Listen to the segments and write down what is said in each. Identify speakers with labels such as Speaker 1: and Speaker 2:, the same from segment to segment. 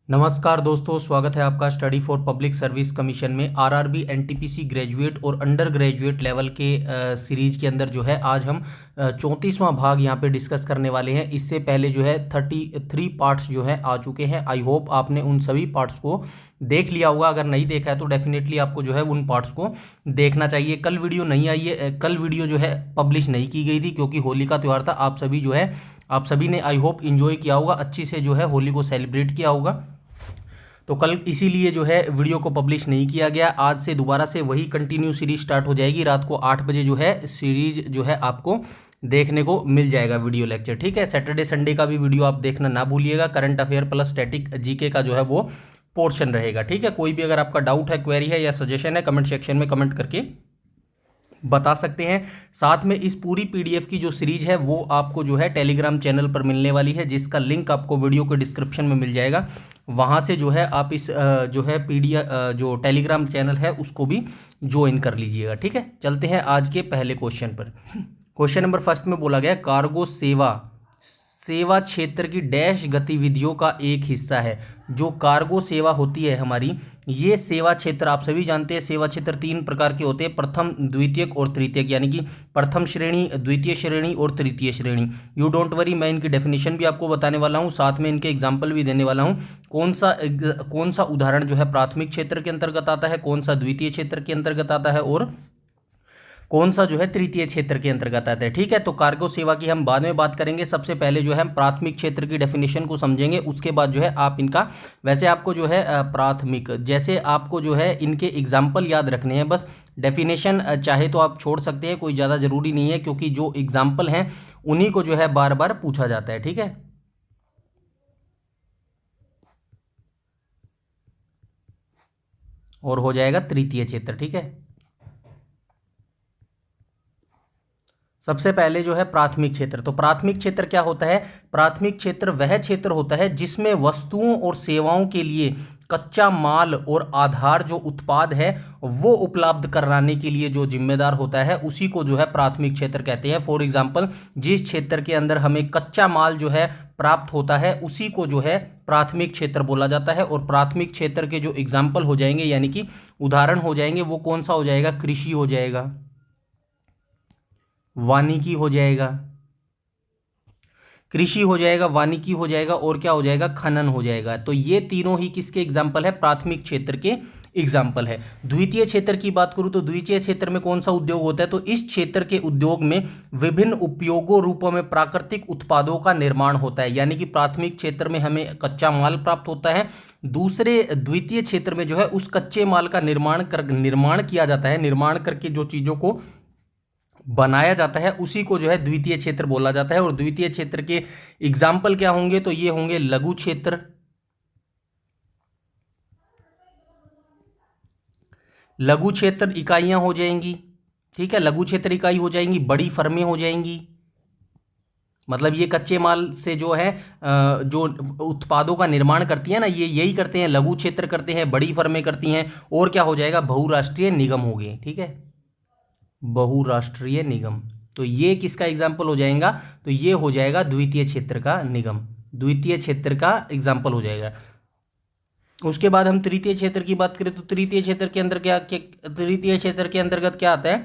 Speaker 1: नमस्कार दोस्तों, स्वागत है आपका study for public service commission में आरआरबी एनटीपीसी ग्रेजुएट और अंडर ग्रेजुएट लेवल के सीरीज़ के अंदर जो है आज हम 34वां भाग यहाँ पे डिस्कस करने वाले हैं। इससे पहले जो है 33 पार्ट्स जो है आ चुके हैं। आई होप आपने उन सभी पार्ट्स को देख लिया होगा। अगर नहीं देखा है तो डेफिनेटली आपको जो है उन पार्ट्स को देखना चाहिए। कल वीडियो नहीं आई है, कल वीडियो जो है पब्लिश नहीं की गई थी क्योंकि होली का त्यौहार था। आप सभी ने आई होप इन्जॉय किया होगा, अच्छी से जो है होली को सेलिब्रेट किया होगा। तो कल इसीलिए जो है वीडियो को पब्लिश नहीं किया गया। आज से दोबारा से वही कंटिन्यू सीरीज स्टार्ट हो जाएगी। रात को 8 बजे जो है सीरीज जो है आपको देखने को मिल जाएगा वीडियो लेक्चर। ठीक है, सैटरडे संडे का भी वीडियो आप देखना ना भूलिएगा। Current affair plus static GK का जो है वो पोर्शन रहेगा। ठीक है, कोई भी अगर आपका डाउट है, क्वेरी है या सजेशन है, कमेंट सेक्शन में कमेंट करके बता सकते हैं। साथ में इस पूरी पीडीएफ की जो सीरीज है वो आपको जो है टेलीग्राम चैनल पर मिलने वाली है, जिसका लिंक आपको वीडियो के डिस्क्रिप्शन में मिल जाएगा। वहाँ से जो है आप इस जो है पीडीएफ जो टेलीग्राम चैनल है उसको भी ज्वाइन कर लीजिएगा। ठीक है, चलते हैं आज के पहले क्वेश्चन पर। क्वेश्चन नंबर फर्स्ट में बोला गया कार्गो सेवा क्षेत्र की डैश गतिविधियों का एक हिस्सा है। जो कार्गो सेवा होती है हमारी, ये सेवा क्षेत्र आप सभी जानते हैं। सेवा क्षेत्र 3 प्रकार के होते हैं, प्रथम, द्वितीयक और तृतीयक, यानी कि प्रथम श्रेणी, द्वितीय श्रेणी और तृतीय श्रेणी। यू डोंट वरी, मैं इनकी डेफिनेशन भी आपको बताने वाला हूँ, साथ में इनके एग्जाम्पल भी देने वाला हूँ। कौन सा उदाहरण जो है प्राथमिक क्षेत्र के अंतर्गत आता है, कौन सा द्वितीय क्षेत्र के अंतर्गत आता है और कौन सा जो है तृतीय क्षेत्र के अंतर्गत आता है। ठीक है, तो कार्गो सेवा की हम बाद में बात करेंगे। सबसे पहले जो है हम प्राथमिक क्षेत्र की डेफिनेशन को समझेंगे, उसके बाद जो है आप इनका, वैसे आपको जो है प्राथमिक, जैसे आपको जो है इनके एग्जाम्पल याद रखने हैं बस। डेफिनेशन चाहे तो आप छोड़ सकते हैं, कोई ज़्यादा ज़रूरी नहीं है, क्योंकि जो एग्जाम्पल हैं उन्हीं को जो है बार बार पूछा जाता है। ठीक है, और हो जाएगा तृतीय क्षेत्र। ठीक है, सबसे पहले जो है प्राथमिक क्षेत्र। तो प्राथमिक क्षेत्र क्या होता है? प्राथमिक क्षेत्र वह क्षेत्र होता है जिसमें वस्तुओं और सेवाओं के लिए कच्चा माल और आधार जो उत्पाद है वो उपलब्ध कराने के लिए जो जिम्मेदार होता है उसी को जो है प्राथमिक क्षेत्र कहते हैं। फॉर एग्जांपल, जिस क्षेत्र के अंदर हमें कच्चा माल जो है प्राप्त होता है उसी को जो है प्राथमिक क्षेत्र बोला जाता है। और प्राथमिक क्षेत्र के जो एग्जाम्पल हो जाएंगे, यानी कि उदाहरण हो जाएंगे, वो कौन सा हो जाएगा? कृषि हो जाएगा, वानिकी हो जाएगा, कृषि हो जाएगा, वानिकी हो जाएगा, और क्या हो जाएगा? खनन हो जाएगा। तो ये तीनों ही किसके एग्जाम्पल है? प्राथमिक क्षेत्र के एग्जाम्पल है। द्वितीय क्षेत्र की बात करूं तो द्वितीय क्षेत्र में कौन सा उद्योग होता है? तो इस क्षेत्र के उद्योग में विभिन्न उपयोगों रूपों में प्राकृतिक उत्पादों का निर्माण होता है। यानी कि प्राथमिक क्षेत्र में हमें कच्चा माल प्राप्त होता है, दूसरे द्वितीय क्षेत्र में जो है उस कच्चे माल का निर्माण किया जाता है। निर्माण करके जो चीज़ों को बनाया जाता है उसी को जो है द्वितीय क्षेत्र बोला जाता है। और द्वितीय क्षेत्र के एग्जाम्पल क्या होंगे? तो ये होंगे लघु क्षेत्र, लघु क्षेत्र इकाइयां हो जाएंगी। ठीक है, लघु क्षेत्र इकाई हो जाएंगी, बड़ी फर्में हो जाएंगी। मतलब ये कच्चे माल से जो है जो उत्पादों का निर्माण करती है ना, ये यही करते हैं, लघु क्षेत्र करते हैं, बड़ी फर्में करती हैं। और क्या हो जाएगा? बहुराष्ट्रीय निगम हो गए। ठीक है, बहुराष्ट्रीय निगम। तो ये किसका एग्जाम्पल हो जाएगा? तो ये हो जाएगा द्वितीय क्षेत्र का निगम, द्वितीय क्षेत्र का एग्जाम्पल हो जाएगा। उसके बाद हम तृतीय क्षेत्र की बात करें तो तृतीय क्षेत्र के अंदर तृतीय क्षेत्र के अंतर्गत क्या आता है?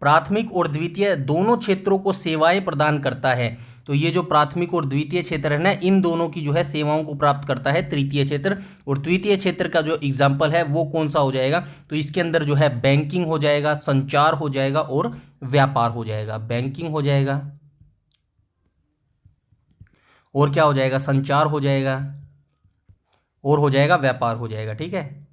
Speaker 1: प्राथमिक और द्वितीय दोनों क्षेत्रों को सेवाएं प्रदान करता है। तो ये जो प्राथमिक और द्वितीय क्षेत्र है ना, इन दोनों की जो है सेवाओं को प्राप्त करता है तृतीय क्षेत्र। और तृतीय क्षेत्र का जो एग्जाम्पल है वो कौन सा हो जाएगा? तो इसके अंदर जो है बैंकिंग हो जाएगा, संचार हो जाएगा और व्यापार हो जाएगा। बैंकिंग हो जाएगा और क्या हो जाएगा? संचार हो जाएगा और हो जाएगा व्यापार हो जाएगा। ठीक है,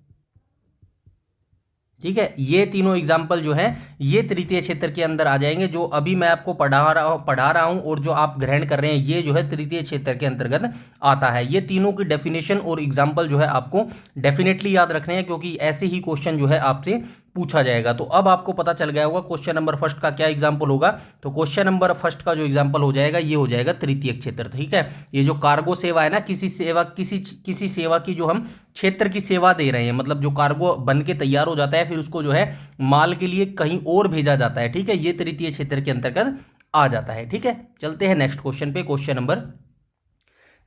Speaker 1: ठीक है, ये तीनों एग्जाम्पल जो हैं ये तृतीय क्षेत्र के अंदर आ जाएंगे। जो अभी मैं आपको पढ़ा रहा हूं और जो आप ग्रहण कर रहे हैं ये जो है तृतीय क्षेत्र के अंतर्गत आता है। ये तीनों की डेफिनेशन और एग्जाम्पल जो है आपको डेफिनेटली याद रखने हैं, क्योंकि ऐसे ही क्वेश्चन जो है आपसे पूछा जाएगा। तो अब आपको पता चल गया होगा क्वेश्चन नंबर फर्स्ट का क्या एग्जाम्पल होगा। तो क्वेश्चन नंबर फर्स्ट का जो एग्जाम्पल हो जाएगा ये हो जाएगा तृतीय क्षेत्र। ठीक है, ये जो कार्गो सेवा है ना, किसी सेवा की जो हम क्षेत्र की सेवा दे रहे हैं, मतलब जो कार्गो बन के तैयार हो जाता है फिर उसको जो है माल के लिए कहीं और भेजा जाता है। ठीक है, ये तृतीय क्षेत्र के अंतर्गत आ जाता है। ठीक है, चलते हैं नेक्स्ट क्वेश्चन पे। क्वेश्चन नंबर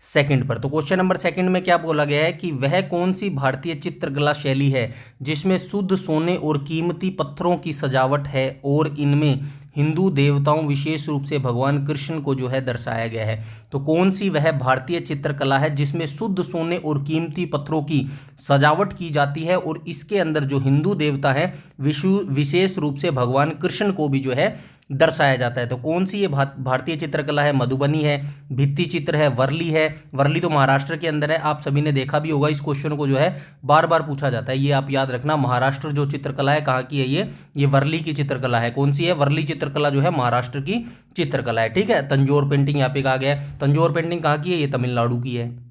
Speaker 1: सेकंड पर। तो क्वेश्चन नंबर सेकंड में क्या बोला गया है कि वह कौन सी भारतीय चित्रकला शैली है जिसमें शुद्ध सोने और कीमती पत्थरों की सजावट है और इनमें हिंदू देवताओं विशेष रूप से भगवान कृष्ण को जो है दर्शाया गया है। तो कौन सी वह भारतीय चित्रकला है जिसमें शुद्ध सोने और कीमती पत्थरों की सजावट की जाती है और इसके अंदर जो हिंदू देवता है विशेष रूप से भगवान कृष्ण को भी जो है दर्शाया जाता है। तो कौन सी ये भारतीय चित्रकला है? मधुबनी है, भित्ति चित्र है, वर्ली है। वर्ली तो महाराष्ट्र के अंदर है, आप सभी ने देखा भी होगा, इस क्वेश्चन को जो है बार बार पूछा जाता है, ये आप याद रखना। महाराष्ट्र जो चित्रकला है कहाँ की है? ये वर्ली की चित्रकला है। कौन सी है? वर्ली चित्रकला जो है महाराष्ट्र की चित्रकला है। ठीक है, तंजौर पेंटिंग यहाँ पे कहा गया है। तंजौर पेंटिंग कहाँ की है? ये तमिलनाडु की है।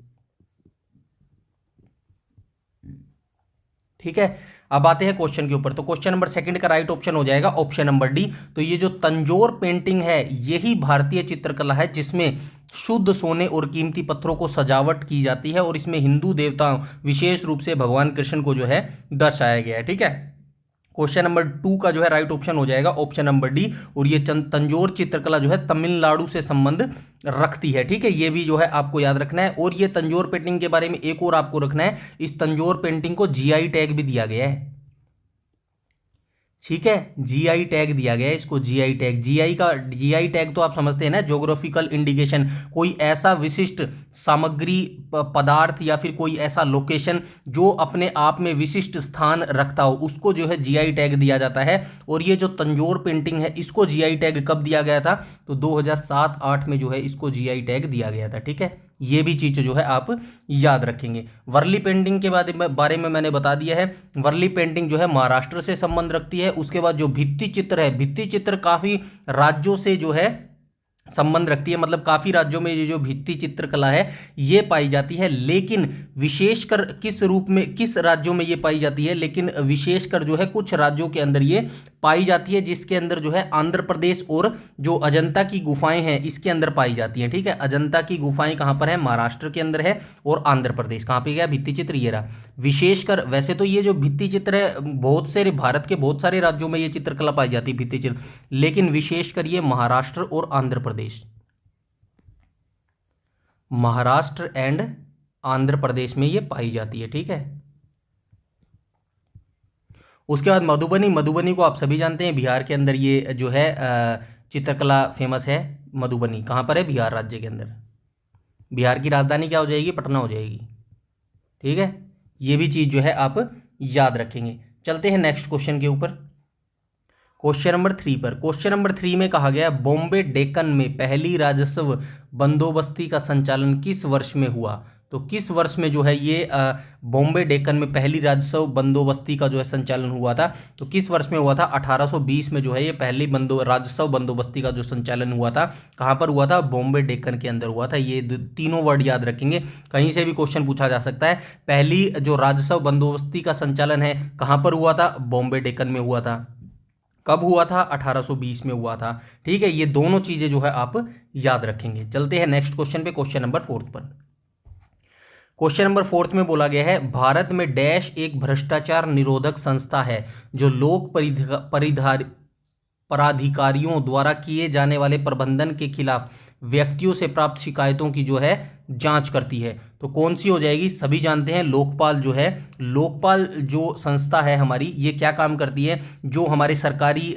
Speaker 1: ठीक है, अब आते हैं क्वेश्चन के ऊपर। तो क्वेश्चन नंबर सेकंड का राइट ऑप्शन हो जाएगा ऑप्शन नंबर डी। तो ये जो तंजौर पेंटिंग है यही भारतीय चित्रकला है जिसमें शुद्ध सोने और कीमती पत्थरों को सजावट की जाती है और इसमें हिंदू देवताओं विशेष रूप से भगवान कृष्ण को जो है दर्शाया गया है। ठीक है, क्वेश्चन नंबर 2 का जो है राइट ऑप्शन हो जाएगा ऑप्शन नंबर डी। और ये तंजौर चित्रकला जो है तमिलनाडु से संबंध रखती है। ठीक है, ये भी जो है आपको याद रखना है। और ये तंजौर पेंटिंग के बारे में एक और आपको रखना है, इस तंजौर पेंटिंग को जीआई टैग भी दिया गया है। ठीक है, जीआई टैग दिया गया है इसको, जीआई टैग। जीआई टैग तो आप समझते हैं ना, ज्योग्राफिकल इंडिकेशन, कोई ऐसा विशिष्ट सामग्री पदार्थ या फिर कोई ऐसा लोकेशन जो अपने आप में विशिष्ट स्थान रखता हो उसको जो है जीआई टैग दिया जाता है। और ये जो तंजौर पेंटिंग है इसको जीआई टैग कब दिया गया था? तो 2007-8 में जो है इसको जीआई टैग दिया गया था। ठीक है, ये भी चीज़ जो है आप याद रखेंगे। वर्ली पेंटिंग के बारे में मैंने बता दिया है। वर्ली पेंटिंग जो है महाराष्ट्र से संबंध रखती है। उसके बाद जो भित्ति चित्र है, भित्ति चित्र काफ़ी राज्यों से जो है संबंध रखती है, मतलब काफ़ी राज्यों में ये जो भित्ति चित्रकला है ये पाई जाती है। लेकिन विशेषकर किस रूप में, किस राज्यों में ये पाई जाती है? लेकिन विशेषकर जो है कुछ राज्यों के अंदर ये पाई जाती है, जिसके अंदर जो है आंध्र प्रदेश और जो अजंता की गुफाएं हैं इसके अंदर पाई जाती हैं। ठीक है, अजंता की गुफाएं कहाँ पर है? महाराष्ट्र के अंदर है। और आंध्र प्रदेश कहाँ पे गया? भित्ति चित्र ये रहा। विशेषकर वैसे तो ये जो भित्ति चित्र है बहुत से भारत के बहुत सारे राज्यों में ये चित्रकला पाई जाती है, भित्ति चित्र, लेकिन विशेषकर ये महाराष्ट्र और आंध्र प्रदेश, महाराष्ट्र एंड आंध्र प्रदेश में ये पाई जाती है। ठीक है, उसके बाद मधुबनी। मधुबनी को आप सभी जानते हैं, बिहार के अंदर ये जो है चित्रकला फेमस है। मधुबनी कहाँ पर है? बिहार राज्य के अंदर। बिहार की राजधानी क्या हो जाएगी? पटना हो जाएगी। ठीक है, ये भी चीज़ जो है आप याद रखेंगे। चलते हैं नेक्स्ट क्वेश्चन के ऊपर, क्वेश्चन नंबर 3 पर। क्वेश्चन नंबर 3 में कहा गया बॉम्बे डेक्कन में पहली राजस्व बंदोबस्ती का संचालन किस वर्ष में हुआ? तो किस वर्ष में जो है ये बॉम्बे डेक्कन में पहली राजस्व बंदोबस्ती का जो है संचालन हुआ था? तो किस वर्ष में हुआ था? 1820 में जो है ये पहली राजस्व बंदोबस्ती का जो संचालन हुआ था। कहाँ पर हुआ था? बॉम्बे डेक्कन के अंदर हुआ था। ये तीनों वर्ड याद रखेंगे, कहीं से भी क्वेश्चन पूछा जा सकता है। पहली जो राजस्व बंदोबस्ती का संचालन है कहाँ पर हुआ था? बॉम्बे डेक्कन में हुआ था। कब हुआ था? 1820 में हुआ था। ठीक है, ये दोनों चीज़ें जो है आप याद रखेंगे। चलते हैं नेक्स्ट क्वेश्चन पे, क्वेश्चन नंबर 4 पर। क्वेश्चन नंबर 4 में बोला गया है भारत में डैश एक भ्रष्टाचार निरोधक संस्था है जो लोक पराधिकारियों द्वारा किए जाने वाले प्रबंधन के खिलाफ व्यक्तियों से प्राप्त शिकायतों की जो है जांच करती है। तो कौन सी हो जाएगी? सभी जानते हैं लोकपाल जो है, लोकपाल जो संस्था है हमारी, ये क्या काम करती है? जो हमारे सरकारी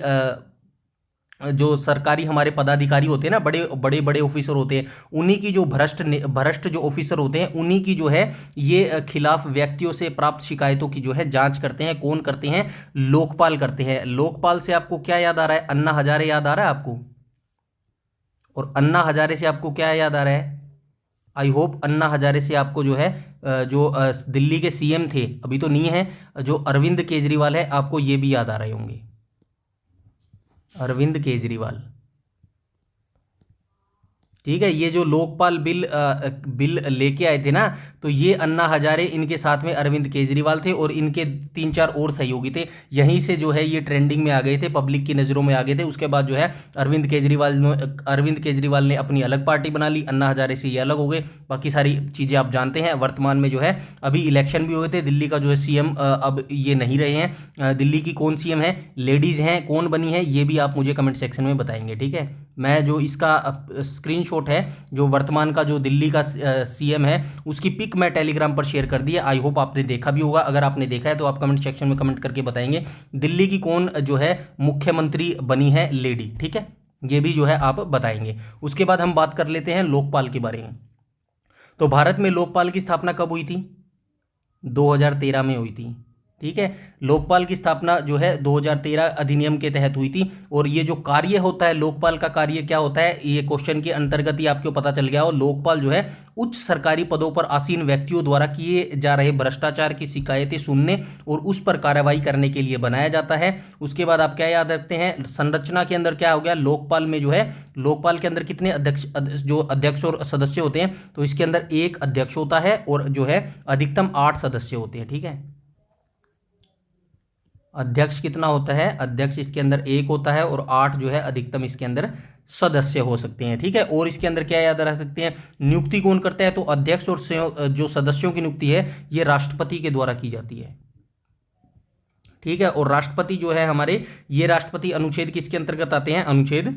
Speaker 1: हमारे पदाधिकारी होते हैं ना, बड़े बड़े ऑफिसर होते हैं, उन्हीं की जो भ्रष्ट जो ऑफिसर होते हैं उन्हीं की जो है ये खिलाफ व्यक्तियों से प्राप्त शिकायतों की जो है जांच करते हैं। कौन करते हैं? लोकपाल करते हैं। लोकपाल से आपको क्या याद आ रहा है? अन्ना हजारे याद आ रहा है आपको? और अन्ना हजारे से आपको क्या याद आ रहा है? आई होप अन्ना हजारे से आपको जो है जो दिल्ली के सीएम थे, अभी तो नहीं है, जो अरविंद केजरीवाल है, आपको ये भी याद आ रहे होंगे, अरविंद केजरीवाल। ठीक है, ये जो लोकपाल बिल लेके आए थे ना, तो ये अन्ना हजारे, इनके साथ में अरविंद केजरीवाल थे और इनके 3-4 और सहयोगी थे। यहीं से जो है ये ट्रेंडिंग में आ गए थे, पब्लिक की नज़रों में आ गए थे। उसके बाद जो है अरविंद केजरीवाल ने अपनी अलग पार्टी बना ली, अन्ना हजारे से ये अलग हो गए। बाकी सारी चीज़ें आप जानते हैं। वर्तमान में जो है अभी इलेक्शन भी हुए थे, दिल्ली का जो है सीएम अब ये नहीं रहे हैं। दिल्ली की कौन सीएम है, लेडीज़ हैं, कौन बनी है, ये भी आप मुझे कमेंट सेक्शन में बताएंगे। ठीक है, मैं जो इसका स्क्रीनशॉट है, जो वर्तमान का जो दिल्ली का सीएम है, उसकी पिक मैं टेलीग्राम पर शेयर कर दी है। आई होप आपने देखा भी होगा। अगर आपने देखा है तो आप कमेंट सेक्शन में कमेंट करके बताएंगे दिल्ली की कौन जो है मुख्यमंत्री बनी है लेडी, ठीक है, ये भी जो है आप बताएंगे। उसके बाद हम बात कर लेते हैं लोकपाल के बारे में। तो भारत में लोकपाल की स्थापना कब हुई थी? 2013 में हुई थी, ठीक है। लोकपाल की स्थापना जो है 2013 अधिनियम के तहत हुई थी। और ये जो कार्य होता है, लोकपाल का कार्य क्या होता है, ये क्वेश्चन के अंतर्गत ही आपको पता चल गया हो। लोकपाल जो है उच्च सरकारी पदों पर आसीन व्यक्तियों द्वारा किए जा रहे भ्रष्टाचार की शिकायतें सुनने और उस पर कार्रवाई करने के लिए बनाया जाता है। उसके बाद आप क्या याद रखते हैं, संरचना के अंदर क्या हो गया, लोकपाल में जो है, लोकपाल के अंदर कितने अध्यक्ष और सदस्य होते हैं? तो इसके अंदर एक अध्यक्ष होता है और जो है अधिकतम 8 सदस्य होते हैं, ठीक है। अध्यक्ष कितना होता है? अध्यक्ष इसके अंदर एक होता है और 8 जो है अधिकतम इसके अंदर सदस्य हो सकते हैं, ठीक है। और इसके अंदर क्या याद रख सकते हैं, नियुक्ति कौन करता है? तो अध्यक्ष और जो सदस्यों की नियुक्ति है ये राष्ट्रपति के द्वारा की जाती है, ठीक है। और राष्ट्रपति जो है हमारे, ये राष्ट्रपति अनुच्छेद किसके अंतर्गत आते हैं? अनुच्छेद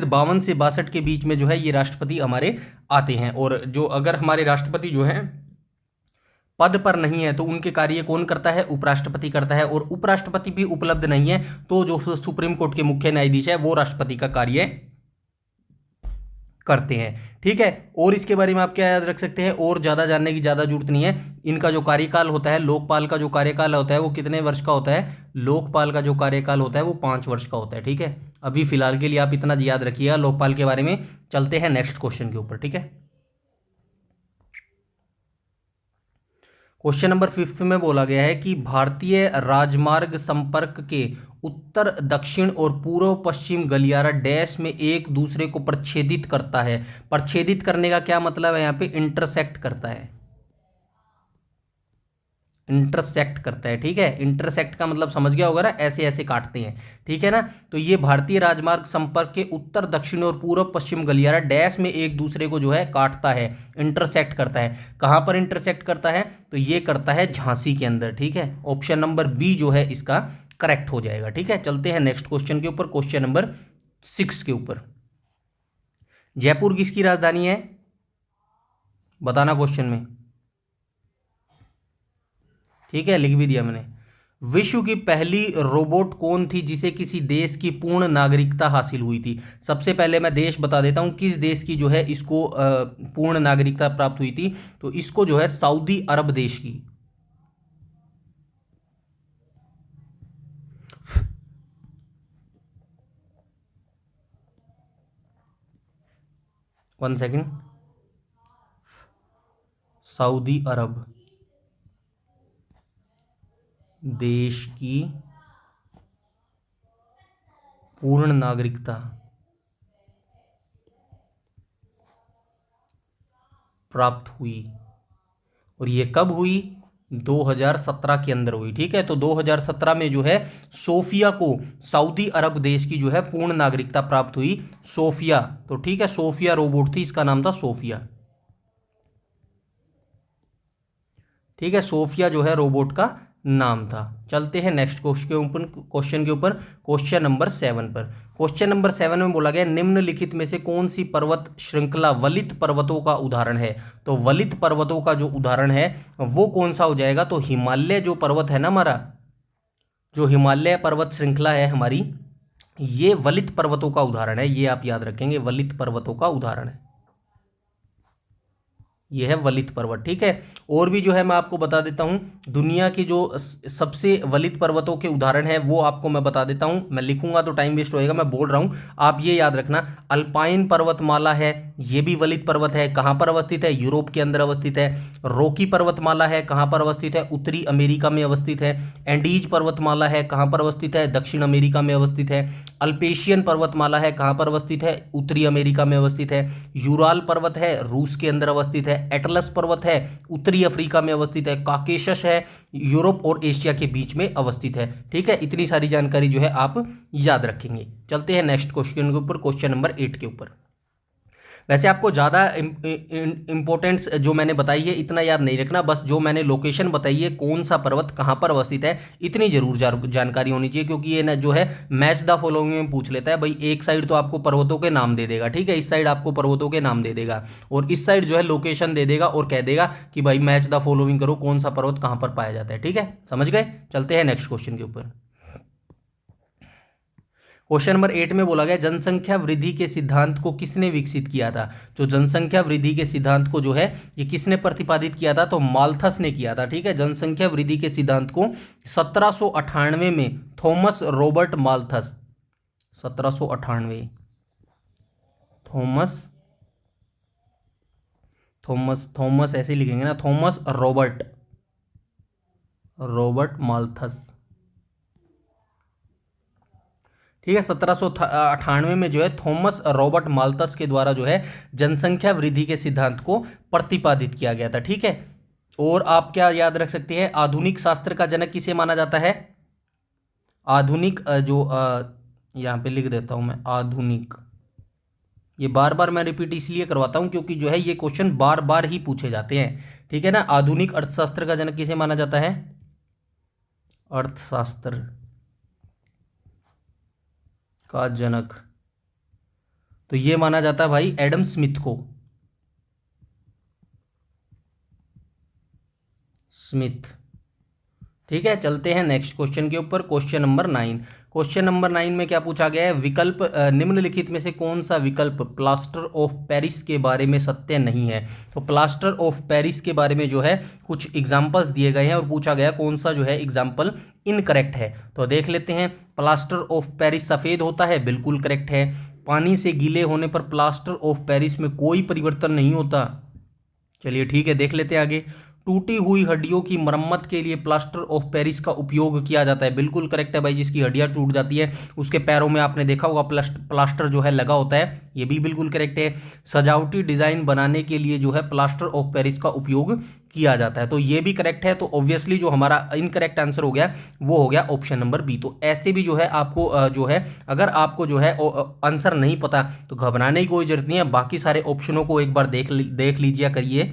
Speaker 1: 52 से 62 के बीच में जो है ये राष्ट्रपति हमारे आते हैं। और जो अगर हमारे राष्ट्रपति जो है पद पर नहीं है तो उनके कार्य कौन करता है? उपराष्ट्रपति करता है। और उपराष्ट्रपति भी उपलब्ध नहीं है तो जो सुप्रीम कोर्ट के मुख्य न्यायाधीश है वो राष्ट्रपति का कार्य करते हैं, ठीक है। और इसके बारे में आप क्या याद रख सकते हैं, और ज़्यादा जानने की ज़्यादा जरूरत नहीं है। इनका जो कार्यकाल होता है, लोकपाल का जो कार्यकाल होता है वो कितने वर्ष का होता है? लोकपाल का जो कार्यकाल होता है वो 5 वर्ष का होता है, ठीक है। अभी फिलहाल के लिए आप इतना याद रखिएगा लोकपाल के बारे में। चलते हैं नेक्स्ट क्वेश्चन के ऊपर, ठीक है। क्वेश्चन नंबर 5 में बोला गया है कि भारतीय राजमार्ग संपर्क के उत्तर, दक्षिण और पूर्व पश्चिम गलियारा डैश में एक दूसरे को प्रच्छेदित करता है। प्रच्छेदित करने का क्या मतलब है? यहाँ पे इंटरसेक्ट करता है, इंटरसेक्ट करता है, ठीक है। इंटरसेक्ट का मतलब समझ गया होगा ना, ऐसे ऐसे काटते हैं, ठीक है ना। तो ये भारतीय राजमार्ग संपर्क के उत्तर, दक्षिण और पूर्व पश्चिम गलियारा डैश में एक दूसरे को जो है काटता है, इंटरसेक्ट करता है। कहाँ पर इंटरसेक्ट करता है? तो ये करता है झांसी के अंदर, ठीक है। ऑप्शन नंबर बी जो है इसका करेक्ट हो जाएगा, ठीक है। चलते हैं नेक्स्ट क्वेश्चन के ऊपर, क्वेश्चन नंबर 6 के ऊपर। जयपुर किसकी राजधानी है? बताना क्वेश्चन में, ठीक है, लिख भी दिया मैंने। विश्व की पहली रोबोट कौन थी जिसे किसी देश की पूर्ण नागरिकता हासिल हुई थी? सबसे पहले मैं देश बता देता हूं, किस देश की जो है इसको पूर्ण नागरिकता प्राप्त हुई थी। तो इसको जो है सऊदी अरब देश की, वन सेकेंड, सऊदी अरब देश की पूर्ण नागरिकता प्राप्त हुई। और ये कब हुई? 2017 के अंदर हुई, ठीक है। तो 2017 में जो है सोफिया को सऊदी अरब देश की जो है पूर्ण नागरिकता प्राप्त हुई, सोफिया। तो ठीक है, सोफिया रोबोट थी, इसका नाम था सोफिया, ठीक है। सोफिया जो है रोबोट का नाम था। चलते हैं नेक्स्ट क्वेश्चन के ऊपर, क्वेश्चन नंबर 7 पर। क्वेश्चन नंबर 7 में बोला गया निम्नलिखित में से कौन सी पर्वत श्रृंखला वलित पर्वतों का उदाहरण है? तो वलित पर्वतों का जो उदाहरण है वो कौन सा हो जाएगा? तो हिमालय जो पर्वत है ना हमारा, जो हिमालय पर्वत श्रृंखला है हमारी, ये वलित पर्वतों का उदाहरण है। ये आप याद रखेंगे, वलित पर्वतों का उदाहरण है, ये है वलित पर्वत, ठीक है। और भी जो है मैं आपको बता देता हूँ, दुनिया की जो सबसे वलित पर्वतों के उदाहरण है वो आपको मैं बता देता हूँ। मैं लिखूंगा तो टाइम वेस्ट होएगा, मैं बोल रहा हूँ, आप ये याद रखना। अल्पाइन पर्वतमाला है, ये भी वलित पर्वत है। कहाँ पर अवस्थित है? यूरोप के अंदर अवस्थित है। रॉकी पर्वतमाला है, कहाँ पर अवस्थित है? उत्तरी अमेरिका में अवस्थित है। एंडीज पर्वतमाला है, कहाँ पर अवस्थित है? दक्षिण अमेरिका में अवस्थित है। अल्पेशियन पर्वतमाला है, कहाँ पर अवस्थित है? उत्तरी अमेरिका में अवस्थित है। यूराल पर्वत है, रूस के अंदर अवस्थित है। एटलस पर्वत है, उत्तरी अफ्रीका में अवस्थित है। काकेशस है, यूरोप और एशिया के बीच में अवस्थित है, ठीक है। इतनी सारी जानकारी जो है आप याद रखेंगे। चलते हैं नेक्स्ट क्वेश्चन के ऊपर, क्वेश्चन नंबर 8 के ऊपर। वैसे आपको ज़्यादा इम्पोर्टेंस जो मैंने बताई है इतना याद नहीं रखना, बस जो मैंने लोकेशन बताई है कौन सा पर्वत कहाँ पर अवस्थित है इतनी जरूर जानकारी होनी चाहिए, क्योंकि ये ना जो है मैच द फॉलोइंग में पूछ लेता है भाई। एक साइड तो आपको पर्वतों के नाम दे देगा, ठीक है, इस साइड आपको पर्वतों के नाम दे देगा और इस साइड जो है लोकेशन दे देगा और कह देगा कि भाई मैच द फॉलोइंग करो, कौन सा पर्वत कहाँ पर पाया जाता है। ठीक है, समझ गए। चलते हैं नेक्स्ट क्वेश्चन के ऊपर। क्वेश्चन नंबर 8 में बोला गया जनसंख्या वृद्धि के सिद्धांत को किसने विकसित किया था। जो जनसंख्या वृद्धि के सिद्धांत को जो है ये किसने प्रतिपादित किया था, तो माल्थस ने किया था। ठीक है, जनसंख्या वृद्धि के सिद्धांत को 1798 में Thomas Robert Malthus, 1798 Thomas Thomas Thomas ऐसे लिखेंगे ना, थॉमस रॉबर्ट माल्थस। ठीक है, 1798 में जो है थॉमस रॉबर्ट माल्थस के द्वारा जो है जनसंख्या वृद्धि के सिद्धांत को प्रतिपादित किया गया था। ठीक है, और आप क्या याद रख सकते हैं, आधुनिक शास्त्र का जनक किसे माना जाता है। आधुनिक जो यहाँ पे लिख देता हूं मैं, आधुनिक, ये बार बार मैं रिपीट इसलिए करवाता हूं क्योंकि जो है ये क्वेश्चन बार बार ही पूछे जाते हैं। ठीक है ना, आधुनिक अर्थशास्त्र का जनक किसे माना जाता है, अर्थशास्त्र का जनक, तो ये माना जाता है भाई एडम स्मिथ को, स्मिथ। ठीक है, चलते हैं नेक्स्ट क्वेश्चन के ऊपर। Question number 9। क्वेश्चन नंबर 9 में क्या पूछा गया है, विकल्प निम्नलिखित में से कौन सा विकल्प प्लास्टर ऑफ पेरिस के बारे में सत्य नहीं है। तो प्लास्टर ऑफ पेरिस के बारे में जो है कुछ एग्जाम्पल्स दिए गए हैं और पूछा गया कौन सा जो है एग्जाम्पल इनकरेक्ट है। तो देख लेते हैं। प्लास्टर ऑफ पेरिस सफ़ेद होता है, बिल्कुल करेक्ट है। पानी से गीले होने पर प्लास्टर ऑफ पेरिस में कोई परिवर्तन नहीं होता, चलिए ठीक है, देख लेते हैं आगे। टूटी हुई हड्डियों की मरम्मत के लिए प्लास्टर ऑफ पेरिस का उपयोग किया जाता है, बिल्कुल करेक्ट है भाई। जिसकी हड्डियां टूट जाती है उसके पैरों में आपने देखा होगा प्लास्टर जो है लगा होता है, ये भी बिल्कुल करेक्ट है। सजावटी डिजाइन बनाने के लिए जो है प्लास्टर ऑफ पेरिस का उपयोग किया जाता है, तो ये भी करेक्ट है। तो ऑब्वियसली जो हमारा इनकरेक्ट आंसर हो गया वो हो गया ऑप्शन नंबर बी। तो ऐसे भी जो है आपको जो है अगर आपको जो है आंसर नहीं पता तो घबराने की कोई जरूरत नहीं है, बाकी सारे ऑप्शनों को एक बार देख लीजिए करिए,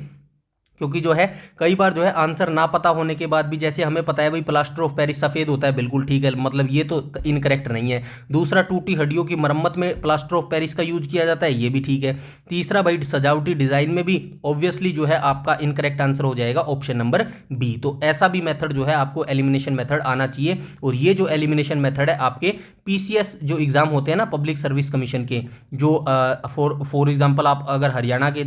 Speaker 1: क्योंकि जो है कई बार जो है आंसर ना पता होने के बाद भी, जैसे हमें पता है भाई प्लास्टर ऑफ पेरिस सफ़ेद होता है, बिल्कुल ठीक है, मतलब ये तो इनकरेक्ट नहीं है। दूसरा, टूटी हड्डियों की मरम्मत में प्लास्टर ऑफ पेरिस का यूज किया जाता है, ये भी ठीक है। तीसरा भाई सजावटी डिज़ाइन में भी ऑब्वियसली जो है आपका इनकरेक्ट आंसर हो जाएगा ऑप्शन नंबर बी। तो ऐसा भी मेथड जो है आपको एलिमिनेशन मेथड आना चाहिए, और ये जो एलिमिनेशन मेथड है आपके पीसीएस जो एग्ज़ाम होते हैं ना, पब्लिक सर्विस कमीशन के, जो फॉर एग्जांपल आप अगर हरियाणा के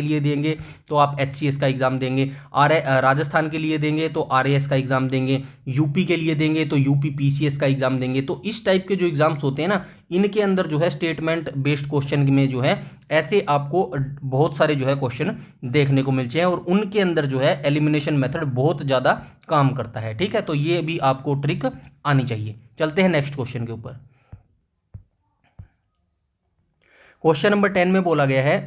Speaker 1: लिए देंगे तो आप एचसीएस का एग्ज़ाम देंगे, राजस्थान के लिए देंगे तो आरएएस का एग्ज़ाम देंगे, यूपी के लिए देंगे तो यूपी पीसीएस का एग्ज़ाम देंगे। तो इस टाइप के जो एग्ज़ाम्स होते हैं ना, इनके अंदर जो है स्टेटमेंट बेस्ड क्वेश्चन में जो है ऐसे आपको बहुत सारे जो है क्वेश्चन देखने को मिलते हैं, और उनके अंदर जो है एलिमिनेशन मेथड बहुत ज़्यादा काम करता है। ठीक है, तो ये भी आपको ट्रिक आनी चाहिए। चलते हैं नेक्स्ट क्वेश्चन के ऊपर। क्वेश्चन नंबर 10 में बोला गया है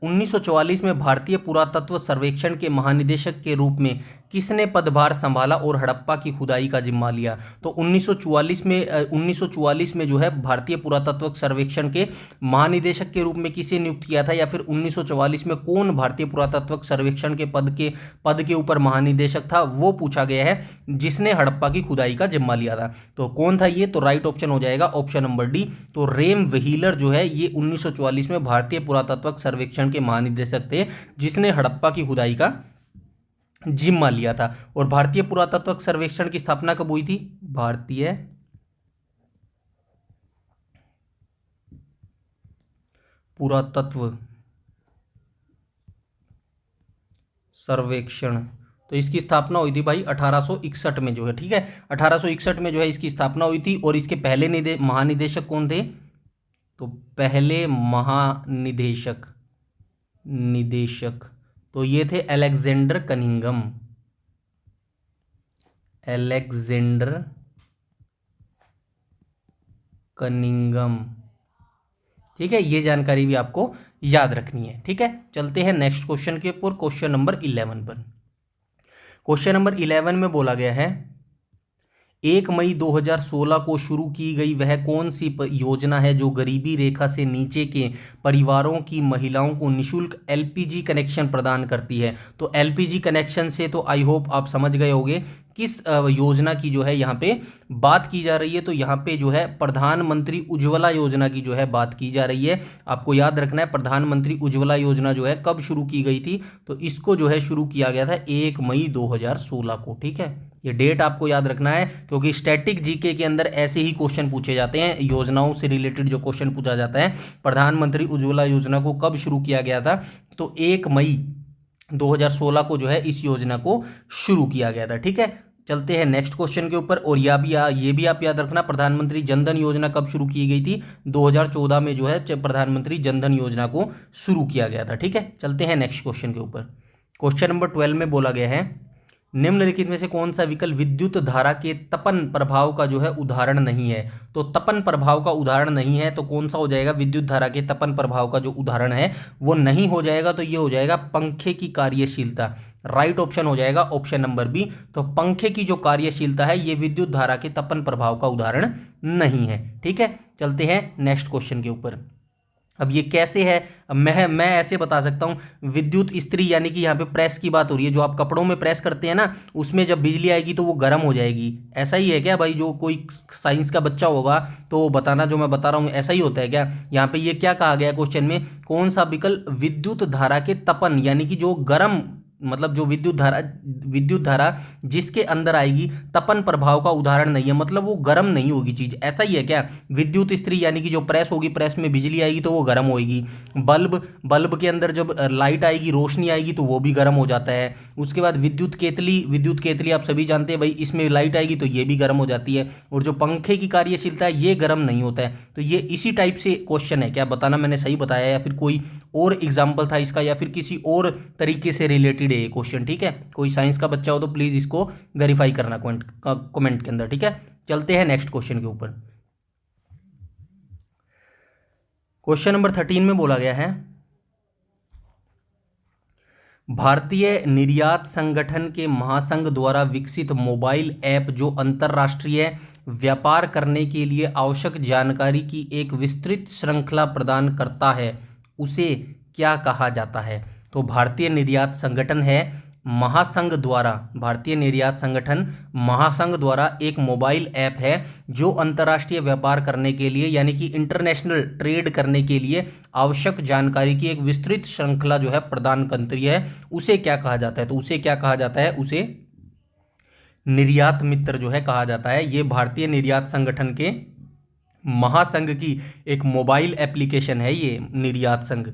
Speaker 1: 1944 में भारतीय पुरातत्व सर्वेक्षण के महानिदेशक के रूप में किसने पदभार संभाला और हड़प्पा की खुदाई का जिम्मा लिया। तो 1944 में जो है भारतीय पुरातत्व सर्वेक्षण के महानिदेशक के रूप में किसे नियुक्त किया था, या फिर 1944 में कौन भारतीय पुरातत्व सर्वेक्षण के पद के ऊपर महानिदेशक था, वो पूछा गया है जिसने हड़प्पा की खुदाई का जिम्मा लिया था। तो कौन था ये, तो राइट ऑप्शन हो जाएगा ऑप्शन नंबर डी। तो रेम व्हीलर जो है ये 1944 में भारतीय पुरातत्व सर्वेक्षण के महानिदेशक थे जिसने हड़प्पा की खुदाई का जिम्मा लिया था। और भारतीय पुरातत्व सर्वेक्षण की स्थापना कब हुई थी, भारतीय पुरातत्व सर्वेक्षण, तो इसकी स्थापना हुई थी भाई 1861 में जो है। ठीक है, 1861 में जो है इसकी स्थापना हुई थी। और इसके पहले महानिदेशक कौन थे, तो पहले महानिदेशक तो ये थे अलेक्जेंडर कनिंघम, ठीक है, ये जानकारी भी आपको याद रखनी है। ठीक है, चलते हैं नेक्स्ट क्वेश्चन के ऊपर, क्वेश्चन नंबर 11 पर। क्वेश्चन नंबर 11 में बोला गया है 1 मई 2016 को शुरू की गई वह कौन सी योजना है जो गरीबी रेखा से नीचे के परिवारों की महिलाओं को निःशुल्क एलपीजी कनेक्शन प्रदान करती है? तो एलपीजी कनेक्शन से तो आई होप आप समझ गए होंगे किस योजना की जो है यहाँ पे बात की जा रही है। तो यहाँ पे जो है प्रधानमंत्री उज्ज्वला योजना की जो है बात की जा रही है। आपको याद रखना है प्रधानमंत्री उज्ज्वला योजना जो है कब शुरू की गई थी, तो इसको जो है शुरू किया गया था 1 मई 2016 को। ठीक है, ये डेट आपको याद रखना है क्योंकि स्टैटिक जीके के अंदर ऐसे ही क्वेश्चन पूछे जाते हैं, योजनाओं से रिलेटेड जो क्वेश्चन पूछा जाता है। प्रधानमंत्री उज्ज्वला योजना को कब शुरू किया गया था, तो 1 मई 2016 को जो है इस योजना को शुरू किया गया था। ठीक है, चलते हैं नेक्स्ट क्वेश्चन के ऊपर। और ये भी आप याद रखना, प्रधानमंत्री जनधन योजना कब शुरू की गई थी? 2014 में जो है प्रधानमंत्री जनधन योजना को शुरू किया गया था। ठीक है, चलते हैं नेक्स्ट क्वेश्चन के ऊपर। क्वेश्चन नंबर 12 में बोला गया है निम्नलिखित में से कौन सा विकल्प विद्युत धारा के तपन प्रभाव का जो है उदाहरण नहीं है? तो तपन प्रभाव का उदाहरण नहीं है तो कौन सा हो जाएगा? विद्युत धारा के तपन प्रभाव का जो उदाहरण है वो नहीं हो जाएगा, तो ये हो जाएगा पंखे की कार्यशीलता। राइट ऑप्शन हो जाएगा ऑप्शन नंबर बी। तो पंखे की जो कार्यशीलता है ये विद्युत धारा के तपन प्रभाव का उदाहरण नहीं है। ठीक है, चलते हैं नेक्स्ट क्वेश्चन के ऊपर। अब ये कैसे है? अब मैं ऐसे बता सकता हूँ, विद्युत इस्त्री यानी कि यहाँ पे प्रेस की बात हो रही है, जो आप कपड़ों में प्रेस करते हैं ना, उसमें जब बिजली आएगी तो वो गर्म हो जाएगी। ऐसा ही है क्या भाई? जो कोई साइंस का बच्चा होगा तो वो बताना, जो मैं बता रहा हूँ ऐसा ही होता है क्या? यहाँ पे ये क्या कहा गया क्वेश्चन में, कौन सा विकल्प विद्युत धारा के तपन यानी कि जो गर्म, मतलब जो विद्युत धारा जिसके अंदर आएगी तपन प्रभाव का उदाहरण नहीं है, मतलब वो गर्म नहीं होगी चीज। ऐसा ही है क्या? विद्युत इस्त्री यानी कि जो प्रेस होगी, प्रेस में बिजली आएगी तो वो गर्म होगी। बल्ब के अंदर जब लाइट आएगी, रोशनी आएगी तो वो भी गर्म हो जाता है। उसके बाद विद्युत केतली आप सभी जानते हैं भाई, इसमें लाइट आएगी तो ये भी गर्म हो जाती है। और जो पंखे की कार्यशीलता है ये गर्म नहीं होता है। तो ये इसी टाइप से क्वेश्चन है। क्या बताना मैंने सही बताया या फिर कोई और एग्जाम्पल था इसका, या फिर किसी और तरीके से रिलेटेड है ये क्वेश्चन? ठीक है, कोई साइंस का बच्चा हो तो प्लीज इसको वेरीफाई करना कमेंट के अंदर। ठीक है, चलते हैं नेक्स्ट क्वेश्चन के ऊपर। क्वेश्चन नंबर 13 में बोला गया है भारतीय निर्यात संगठन के महासंघ द्वारा विकसित मोबाइल ऐप जो अंतरराष्ट्रीय व्यापार करने के लिए आवश्यक जानकारी की एक विस्तृत श्रृंखला प्रदान करता है, उसे क्या कहा जाता है? तो भारतीय निर्यात संगठन है महासंघ द्वारा, भारतीय निर्यात संगठन महासंघ द्वारा एक मोबाइल ऐप है जो अंतर्राष्ट्रीय व्यापार करने के लिए यानी कि इंटरनेशनल ट्रेड करने के लिए आवश्यक जानकारी की एक विस्तृत श्रृंखला जो है प्रदान करती है, उसे क्या कहा जाता है? तो उसे क्या कहा जाता है? उसे निर्यात मित्र जो है कहा जाता है। ये भारतीय निर्यात संगठन के महासंघ की एक मोबाइल एप्लीकेशन है ये निर्यात संघ।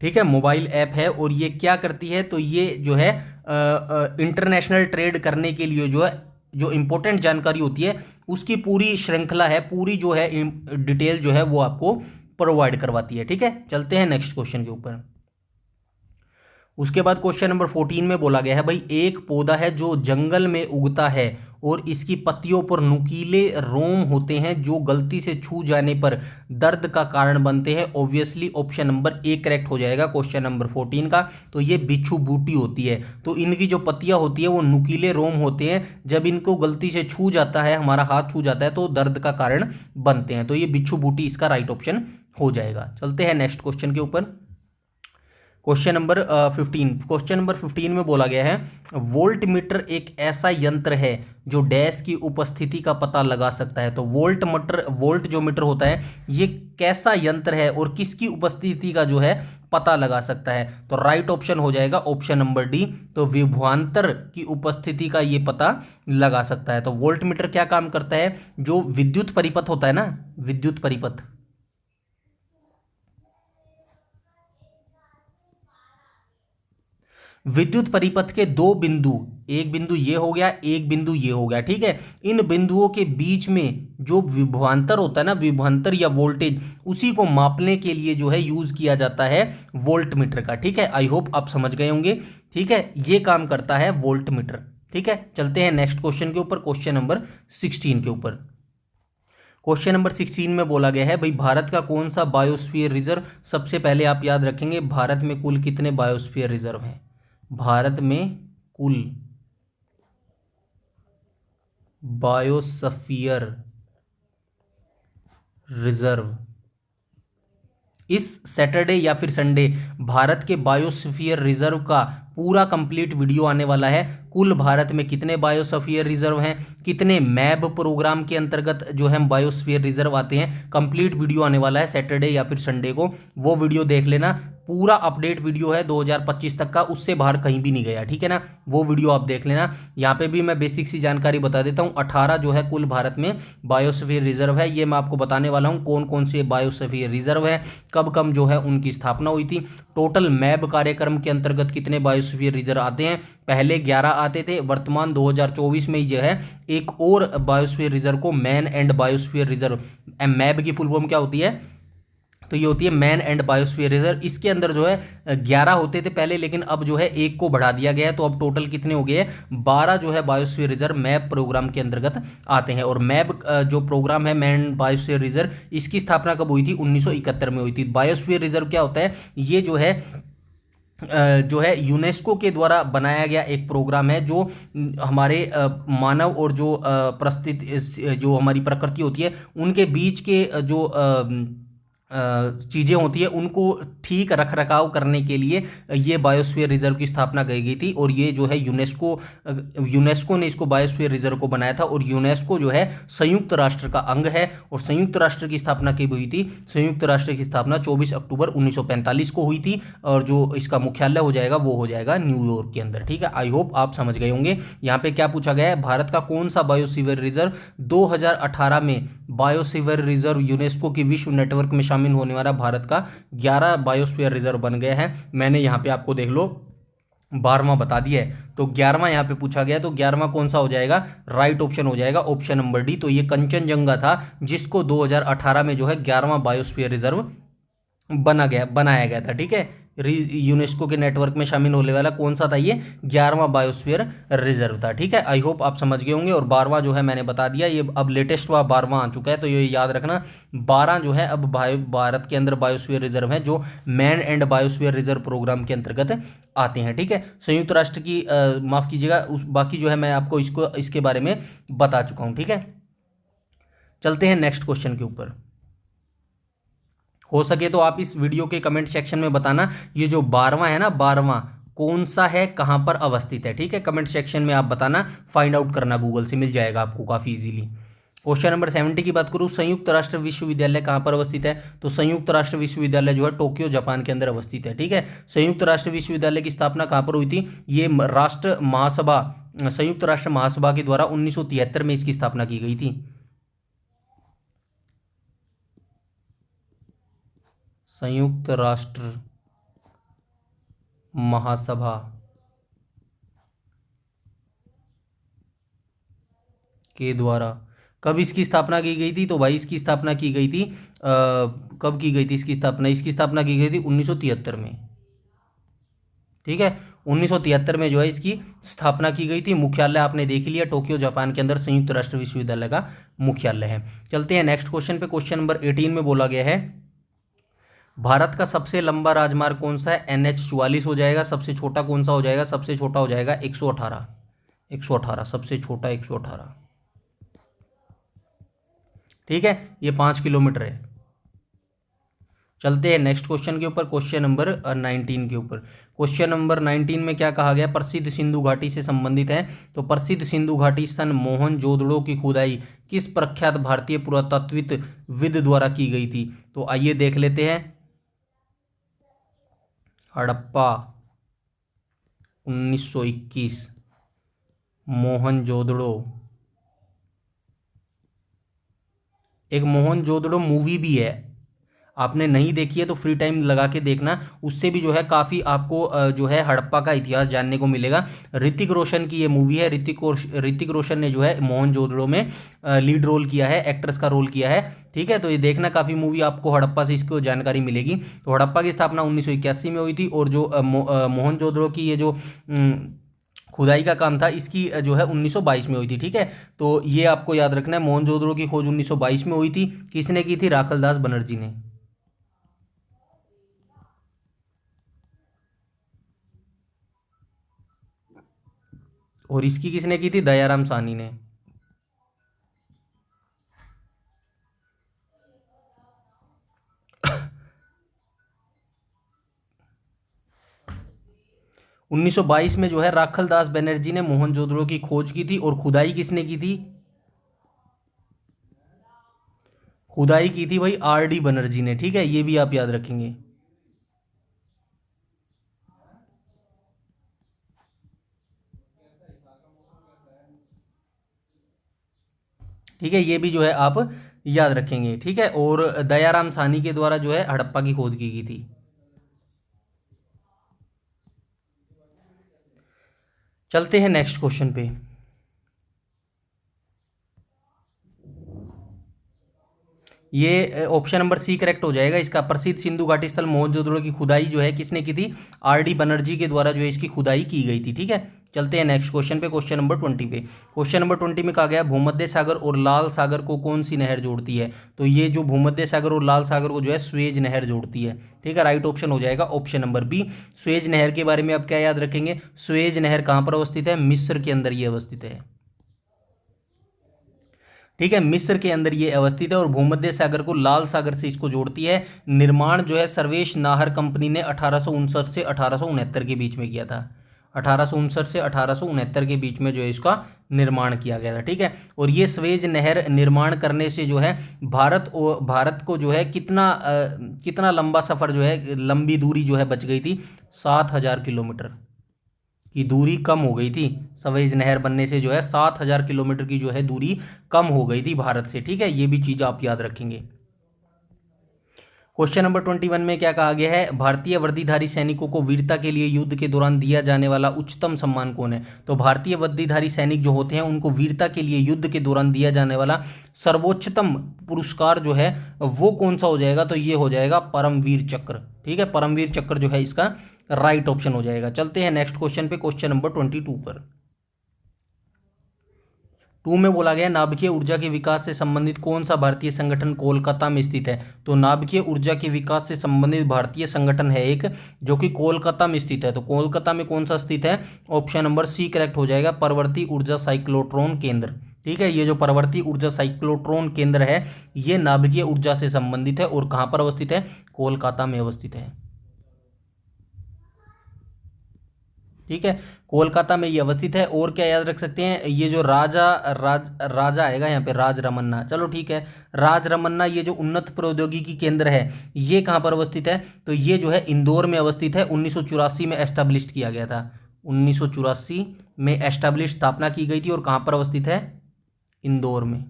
Speaker 1: ठीक है, मोबाइल ऐप है और ये क्या करती है? तो ये जो है इंटरनेशनल ट्रेड करने के लिए जो है जो इंपॉर्टेंट जानकारी होती है उसकी पूरी श्रृंखला है, पूरी जो है डिटेल जो है वो आपको प्रोवाइड करवाती है। ठीक है, चलते हैं नेक्स्ट क्वेश्चन के ऊपर। उसके बाद क्वेश्चन नंबर 14 में बोला गया है भाई एक पौधा है जो जंगल में उगता है और इसकी पत्तियों पर नुकीले रोम होते हैं जो गलती से छू जाने पर दर्द का कारण बनते हैं। Obviously option number A correct हो जाएगा क्वेश्चन नंबर 14 का। तो ये बिच्छू बूटी होती है, तो इनकी जो पत्तियां होती है वो नुकीले रोम होते हैं, जब इनको गलती से छू जाता है, हमारा हाथ छू जाता है तो दर्द का कारण बनते हैं। तो ये बिच्छू बूटी इसका राइट ऑप्शन हो जाएगा। चलते हैं नेक्स्ट क्वेश्चन के ऊपर। क्वेश्चन नंबर 15 में बोला गया है वोल्ट मीटर एक ऐसा यंत्र है जो डैश की उपस्थिति का पता लगा सकता है। तो वोल्ट जो मीटर होता है ये कैसा यंत्र है और किसकी उपस्थिति का जो है पता लगा सकता है? तो राइट ऑप्शन हो जाएगा ऑप्शन नंबर डी। तो विभवांतर की उपस्थिति का ये पता लगा सकता है। तो वोल्ट मीटर क्या काम करता है? जो विद्युत परिपथ होता है ना, विद्युत परिपथ के दो बिंदु, एक बिंदु ये हो गया, एक बिंदु ये हो गया, ठीक है, इन बिंदुओं के बीच में जो विभवांतर होता है ना, विभवांतर या वोल्टेज, उसी को मापने के लिए जो है यूज किया जाता है वोल्ट मीटर का। ठीक है, आई होप आप समझ गए होंगे। ठीक है, ये काम करता है वोल्ट मीटर। ठीक है, चलते हैं नेक्स्ट क्वेश्चन के ऊपर, क्वेश्चन नंबर 16 के ऊपर। क्वेश्चन नंबर 16 में बोला गया है भाई भारत का कौन सा बायोस्फीयर रिजर्व, सबसे पहले आप याद रखेंगे भारत में कुल कितने बायोस्फीयर रिजर्व हैं? भारत में कुल बायोस्फीयर रिजर्व। इस सैटरडे या फिर संडे भारत के बायोस्फीयर रिजर्व का पूरा कंप्लीट वीडियो आने वाला है। कुल भारत में कितने बायोस्फीयर रिजर्व हैं, कितने मैब प्रोग्राम के अंतर्गत जो है बायोस्फीयर रिजर्व आते हैं, कंप्लीट वीडियो आने वाला है सैटरडे या फिर संडे को। वो वीडियो देख लेना, पूरा अपडेट वीडियो है 2025 तक का, उससे बाहर कहीं भी नहीं गया, ठीक है ना। वो वीडियो आप देख लेना। यहाँ पे भी मैं बेसिक सी जानकारी बता देता हूँ। 18 जो है कुल भारत में बायोस्फीयर रिजर्व है, ये मैं आपको बताने वाला हूँ कौन कौन से बायोस्फीयर रिजर्व है, कब कब जो है उनकी स्थापना हुई थी। टोटल मैब कार्यक्रम के अंतर्गत कितने बायोस्फीयर रिजर्व आते हैं, पहले 11 आते थे, वर्तमान 2024 में ही जो है एक और बायोस्फीयर रिजर्व को मैन एंड बायोस्फीयर रिजर्व, मैब की फुल फॉर्म क्या होती है, तो ये होती है मैन एंड बायोस्फीयर रिजर्व। इसके अंदर जो है 11 होते थे पहले, लेकिन अब जो है एक को बढ़ा दिया गया है, तो अब टोटल कितने हो गए हैं, 12 जो है बायोस्फीयर रिजर्व मैप प्रोग्राम के अंतर्गत आते हैं। और मैप जो प्रोग्राम है मैन बायोस्फीयर रिजर्व, इसकी स्थापना कब हुई थी, 1971 में हुई थी। बायोस्फीयर रिजर्व क्या होता है, ये जो है यूनेस्को के द्वारा बनाया गया एक प्रोग्राम है, जो हमारे मानव और जो परिस्थिति, जो हमारी प्रकृति होती है, उनके बीच के जो चीज़ें होती है उनको ठीक रख रखाव करने के लिए ये बायोस्फीयर रिजर्व की स्थापना की गई थी। और ये जो है यूनेस्को ने इसको बायोस्फीयर रिजर्व को बनाया था। और यूनेस्को जो है संयुक्त राष्ट्र का अंग है, और संयुक्त राष्ट्र की स्थापना कब हुई थी, संयुक्त राष्ट्र की स्थापना 24 अक्टूबर 1945 को हुई थी। और जो इसका मुख्यालय हो जाएगा वो हो जाएगा न्यूयॉर्क के अंदर, ठीक है। आई होप आप समझ गए होंगे। यहाँ पे क्या पूछा गया है, भारत का कौन सा बायोस्फीयर रिजर्व 2018 में बायोस्फीयर रिजर्व यूनेस्को की विश्व नेटवर्क में शामिल होने वाला भारत का 11 बायोस्फीयर रिजर्व बन गया है। मैंने यहाँ पे आपको देख लो 12वां बता दिया है, तो 11वां यहाँ पे पूछा गया, तो 11वां कौन सा हो जाएगा, राइट ऑप्शन हो जाएगा ऑप्शन नंबर डी। तो ये कंचनजंगा था, जिसको 2018 में जो है 11वां बायोस्फीयर रिजर्व बनाया गया था, ठीक है। यूनेस्को के नेटवर्क में शामिल होने वाला कौन सा था, ये 11वां बायोस्फीयर रिजर्व था, ठीक है। आई होप आप समझ गए होंगे। और 12वां जो है मैंने बता दिया, ये अब लेटेस्ट हुआ 12वां आ चुका है, तो ये याद रखना 12 जो है अब भारत के अंदर बायोस्फीयर रिजर्व है, जो man and biosphere reserve programme के अंतर्गत आते हैं, ठीक है। संयुक्त राष्ट्र की माफ़ कीजिएगा, उस बाकी जो है मैं आपको इसके बारे में बता चुका हूँ, ठीक है। चलते हैं नेक्स्ट क्वेश्चन के ऊपर। हो सके तो आप इस वीडियो के कमेंट सेक्शन में बताना, ये जो 12वां है ना, 12वां कौन सा है, कहाँ पर अवस्थित है, ठीक है। कमेंट सेक्शन में आप बताना, फाइंड आउट करना, गूगल से मिल जाएगा आपको काफ़ी इजीली। क्वेश्चन नंबर 70 की बात करूँ, संयुक्त राष्ट्र विश्वविद्यालय कहाँ पर अवस्थित है, तो संयुक्त राष्ट्र विश्वविद्यालय जो है टोक्यो जापान के अंदर अवस्थित है, ठीक है। संयुक्त राष्ट्र विश्वविद्यालय की स्थापना कहाँ पर हुई थी, ये राष्ट्र महासभा, संयुक्त राष्ट्र महासभा के द्वारा 1973 में इसकी स्थापना की गई थी। संयुक्त राष्ट्र महासभा के द्वारा कब इसकी स्थापना की गई थी, तो भाई इसकी स्थापना की गई थी कब की गई थी इसकी स्थापना की गई थी 1973 में, ठीक है। 1973 में जो है इसकी स्थापना की गई थी। मुख्यालय आपने देख लिया, टोक्यो जापान के अंदर संयुक्त राष्ट्र विश्वविद्यालय का मुख्यालय है। चलते हैं नेक्स्ट क्वेश्चन पे। क्वेश्चन नंबर 18 में बोला गया है, भारत का सबसे लंबा राजमार्ग कौन सा है, NH 44 हो जाएगा। सबसे छोटा कौन सा हो जाएगा, सबसे छोटा हो जाएगा 118, सबसे छोटा 118, ठीक है। ये 5 किलोमीटर है। चलते हैं नेक्स्ट क्वेश्चन के ऊपर, क्वेश्चन नंबर 19 के ऊपर। क्वेश्चन नंबर 19 में क्या कहा गया, प्रसिद्ध सिंधु घाटी से संबंधित है। तो प्रसिद्ध सिंधु घाटी स्थल मोहनजोदड़ो की खुदाई किस प्रख्यात भारतीय पुरातत्वविद द्वारा की गई थी, तो आइए देख लेते हैं। हड़प्पा 1921, मोहनजोदड़ो, एक मोहनजोदड़ो मूवी भी है, आपने नहीं देखी है तो फ्री टाइम लगा के देखना, उससे भी जो है काफ़ी आपको जो है हड़प्पा का इतिहास जानने को मिलेगा। ऋतिक रोशन की ये मूवी है। ऋतिक रोशन ने जो है मोहनजोदड़ो में लीड रोल किया है, एक्ट्रेस का रोल किया है, ठीक है। तो ये देखना, काफ़ी मूवी आपको हड़प्पा से इसको जानकारी मिलेगी। तो हड़प्पा की स्थापना 1981 में हुई थी, और जो मोहनजोदड़ो की ये जो खुदाई का काम था, इसकी जो है 1922 में हुई थी, ठीक है। तो ये आपको याद रखना है, मोहनजोदड़ो की खोज 1922 में हुई थी। किसने की थी, राखलदास बनर्जी ने। और इसकी किसने की थी, दयाराम साहनी ने। 1922 में जो है राखल दास बनर्जी ने मोहनजोदड़ो की खोज की थी, और खुदाई किसने की थी? खुदाई की थी भाई आर डी बनर्जी ने। ठीक है, ये भी आप याद रखेंगे। ठीक है, ये भी जो है आप याद रखेंगे। ठीक है, और दयाराम साहनी के द्वारा जो है हड़प्पा की खोज की गई थी। चलते हैं नेक्स्ट क्वेश्चन पे। ये ऑप्शन नंबर सी करेक्ट हो जाएगा इसका। प्रसिद्ध सिंधु घाटी स्थल मोहनजोदड़ो की खुदाई जो है किसने की थी? आर डी बनर्जी के द्वारा जो है इसकी खुदाई की गई थी। ठीक है, चलते हैं नेक्स्ट क्वेश्चन पे, क्वेश्चन नंबर 20 पे। क्वेश्चन नंबर 20 में कहा गया भूमध्य सागर और लाल सागर को कौन सी नहर जोड़ती है? तो ये जो भूमध्य सागर और लाल सागर को जो है स्वेज नहर जोड़ती है। ठीक है, राइट ऑप्शन हो जाएगा ऑप्शन नंबर बी। स्वेज नहर के बारे में आप क्या याद रखेंगे? स्वेज नहर कहाँ पर अवस्थित है? मिस्र के अंदर ये अवस्थित है। ठीक है, मिस्र के अंदर ये अवस्थित है और भूमध्य सागर को लाल सागर से इसको जोड़ती है। निर्माण जो है सर्वेश नाहर कंपनी ने 1859 से 1869 के बीच में किया था। 1859 से 1869 के बीच में जो है इसका निर्माण किया गया था। ठीक है, और ये स्वेज नहर निर्माण करने से जो है भारत को जो है कितना लंबा सफ़र जो है, लंबी दूरी जो है बच गई थी। 7,000 किलोमीटर की दूरी कम हो गई थी। सवेज नहर बनने से जो है 7,000 किलोमीटर की जो है दूरी कम हो गई थी भारत से। ठीक है, ये भी चीज़ आप याद रखेंगे। क्वेश्चन नंबर 21 में क्या कहा गया है? भारतीय वर्दीधारी सैनिकों को वीरता के लिए युद्ध के दौरान दिया जाने वाला उच्चतम सम्मान कौन है? तो भारतीय वर्दीधारी सैनिक जो होते हैं उनको वीरता के लिए युद्ध के दौरान दिया जाने वाला सर्वोच्चतम पुरस्कार जो है वो कौन सा हो जाएगा? तो ये हो जाएगा परमवीर चक्र। ठीक है, परमवीर चक्र जो है इसका राइट ऑप्शन हो जाएगा। चलते हैं नेक्स्ट क्वेश्चन पे, क्वेश्चन नंबर 22 पर। 2 में बोला गया नाभिकीय ऊर्जा के विकास से संबंधित कौन सा भारतीय संगठन कोलकाता में स्थित है? तो नाभिकीय ऊर्जा के विकास से संबंधित भारतीय संगठन है एक, जो कि कोलकाता में स्थित है। तो कोलकाता में कौन सा स्थित है? ऑप्शन नंबर सी करेक्ट हो जाएगा, परवर्ती ऊर्जा साइक्लोट्रॉन केंद्र। ठीक है, ये जो परवर्ती ऊर्जा साइक्लोट्रॉन केंद्र है ये नाभिकीय ऊर्जा से संबंधित है और कहाँ पर अवस्थित है? कोलकाता में अवस्थित है। ठीक है, कोलकाता में ये अवस्थित है। और क्या याद रख सकते हैं? ये जो राजा आएगा यहाँ पे, राज रमन्ना। चलो ठीक है, राज रमन्ना ये जो उन्नत प्रौद्योगिकी केंद्र है ये कहाँ पर अवस्थित है? तो ये जो है इंदौर में अवस्थित है। 1984 में एस्टेब्लिश किया गया था। 1984 में एस्टेब्लिश स्थापना की गई थी और कहाँ पर अवस्थित है? इंदौर में।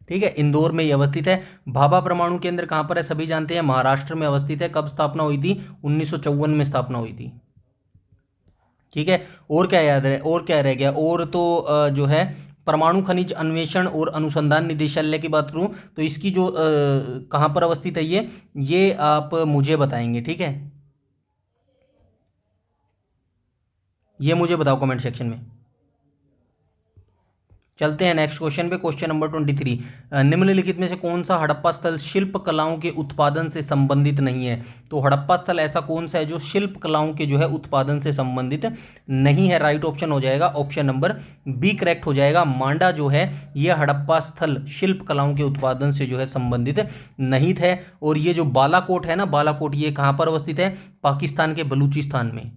Speaker 1: ठीक है, इंदौर में ये अवस्थित है। भाभा परमाणु केंद्र कहाँ पर है? सभी जानते हैं, महाराष्ट्र में अवस्थित है। कब स्थापना हुई थी? 1954 में स्थापना हुई थी। ठीक है, और क्या याद रहे, और क्या रह गया? और तो जो है परमाणु खनिज अन्वेषण और अनुसंधान निदेशालय की बात करूं तो इसकी जो कहाँ पर अवस्थित है ये आप मुझे बताएंगे। ठीक है, ये मुझे बताओ कमेंट सेक्शन में। चलते हैं नेक्स्ट क्वेश्चन पे, क्वेश्चन नंबर 23। निम्नलिखित में से कौन सा हड़प्पा स्थल शिल्प कलाओं के उत्पादन से संबंधित नहीं है? तो हड़प्पा स्थल ऐसा कौन सा है जो शिल्प कलाओं के जो है उत्पादन से संबंधित नहीं है? राइट ऑप्शन हो जाएगा ऑप्शन नंबर बी करेक्ट हो जाएगा। मांडा जो है ये हड़प्पा स्थल शिल्प कलाओं के उत्पादन से जो है संबंधित नहीं थे। और ये जो बालाकोट है ना, बालाकोट ये कहाँ पर अवस्थित है? पाकिस्तान के बलूचिस्तान में।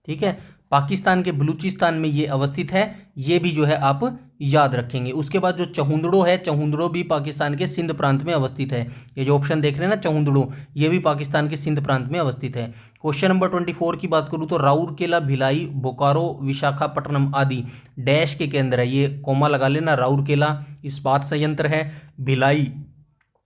Speaker 1: ठीक है, पाकिस्तान के बलूचिस्तान में ये अवस्थित है। ये भी जो है आप याद रखेंगे। उसके बाद जो चहुंदड़ो है, चहुंदड़ो भी पाकिस्तान के सिंध प्रांत में अवस्थित है। ये जो ऑप्शन देख रहे हैं ना चहुंदड़ो, ये भी पाकिस्तान के सिंध प्रांत में अवस्थित है। क्वेश्चन नंबर 24 की बात करूँ तो राउरकेला, भिलाई, बोकारो, विशाखापट्टनम आदि डैश के केंद्र है। ये कोमा लगा लेना। राउरकेला इस्पात संयंत्र है, भिलाई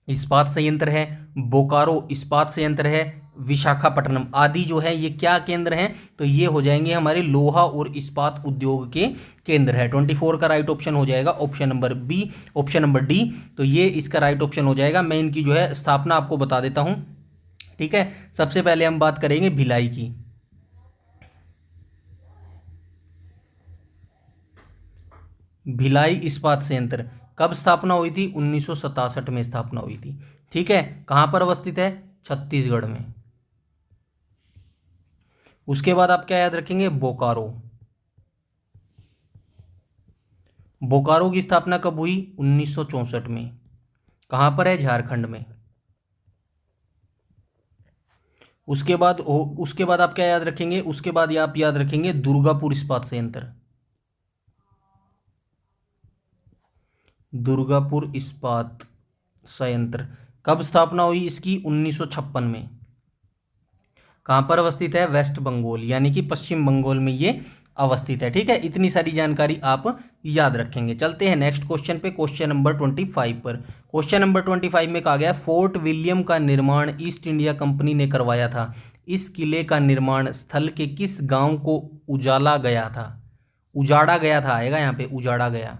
Speaker 1: इस्पात संयंत्र है, बोकारो इस्पात संयंत्र है, विशाखापट्टनम आदि जो है ये क्या केंद्र हैं? तो ये हो जाएंगे हमारे लोहा और इस्पात उद्योग के केंद्र है। 24 का राइट ऑप्शन हो जाएगा option number B, option number D. तो ये इसका राइट ऑप्शन हो जाएगा। मैं इनकी जो है स्थापना आपको बता देता हूँ। ठीक है, सबसे पहले हम बात करेंगे भिलाई की। भिलाई इस्पात संयंत्र कब स्थापना हुई थी? 1967 में स्थापना हुई थी। ठीक है, कहाँ पर अवस्थित है? छत्तीसगढ़ में। उसके बाद आप क्या याद रखेंगे? बोकारो। बोकारो की स्थापना कब हुई? 1964 में। कहाँ पर है? झारखंड में। उसके बाद आप क्या याद रखेंगे? उसके बाद आप याद रखेंगे दुर्गापुर इस्पात संयंत्र। दुर्गापुर इस्पात संयंत्र कब स्थापना हुई इसकी? 1956 में। कहाँ पर अवस्थित है? वेस्ट बंगाल, यानी कि पश्चिम बंगाल में ये अवस्थित है। ठीक है, इतनी सारी जानकारी आप याद रखेंगे। चलते हैं नेक्स्ट क्वेश्चन पे, क्वेश्चन नंबर 25 पर। क्वेश्चन नंबर 25 में कहा गया फोर्ट विलियम का निर्माण ईस्ट इंडिया कंपनी ने करवाया था। इस किले का निर्माण स्थल के किस गांव को उजाला गया था? उजाड़ा गया था आएगा यहाँ पे, उजाड़ा गया।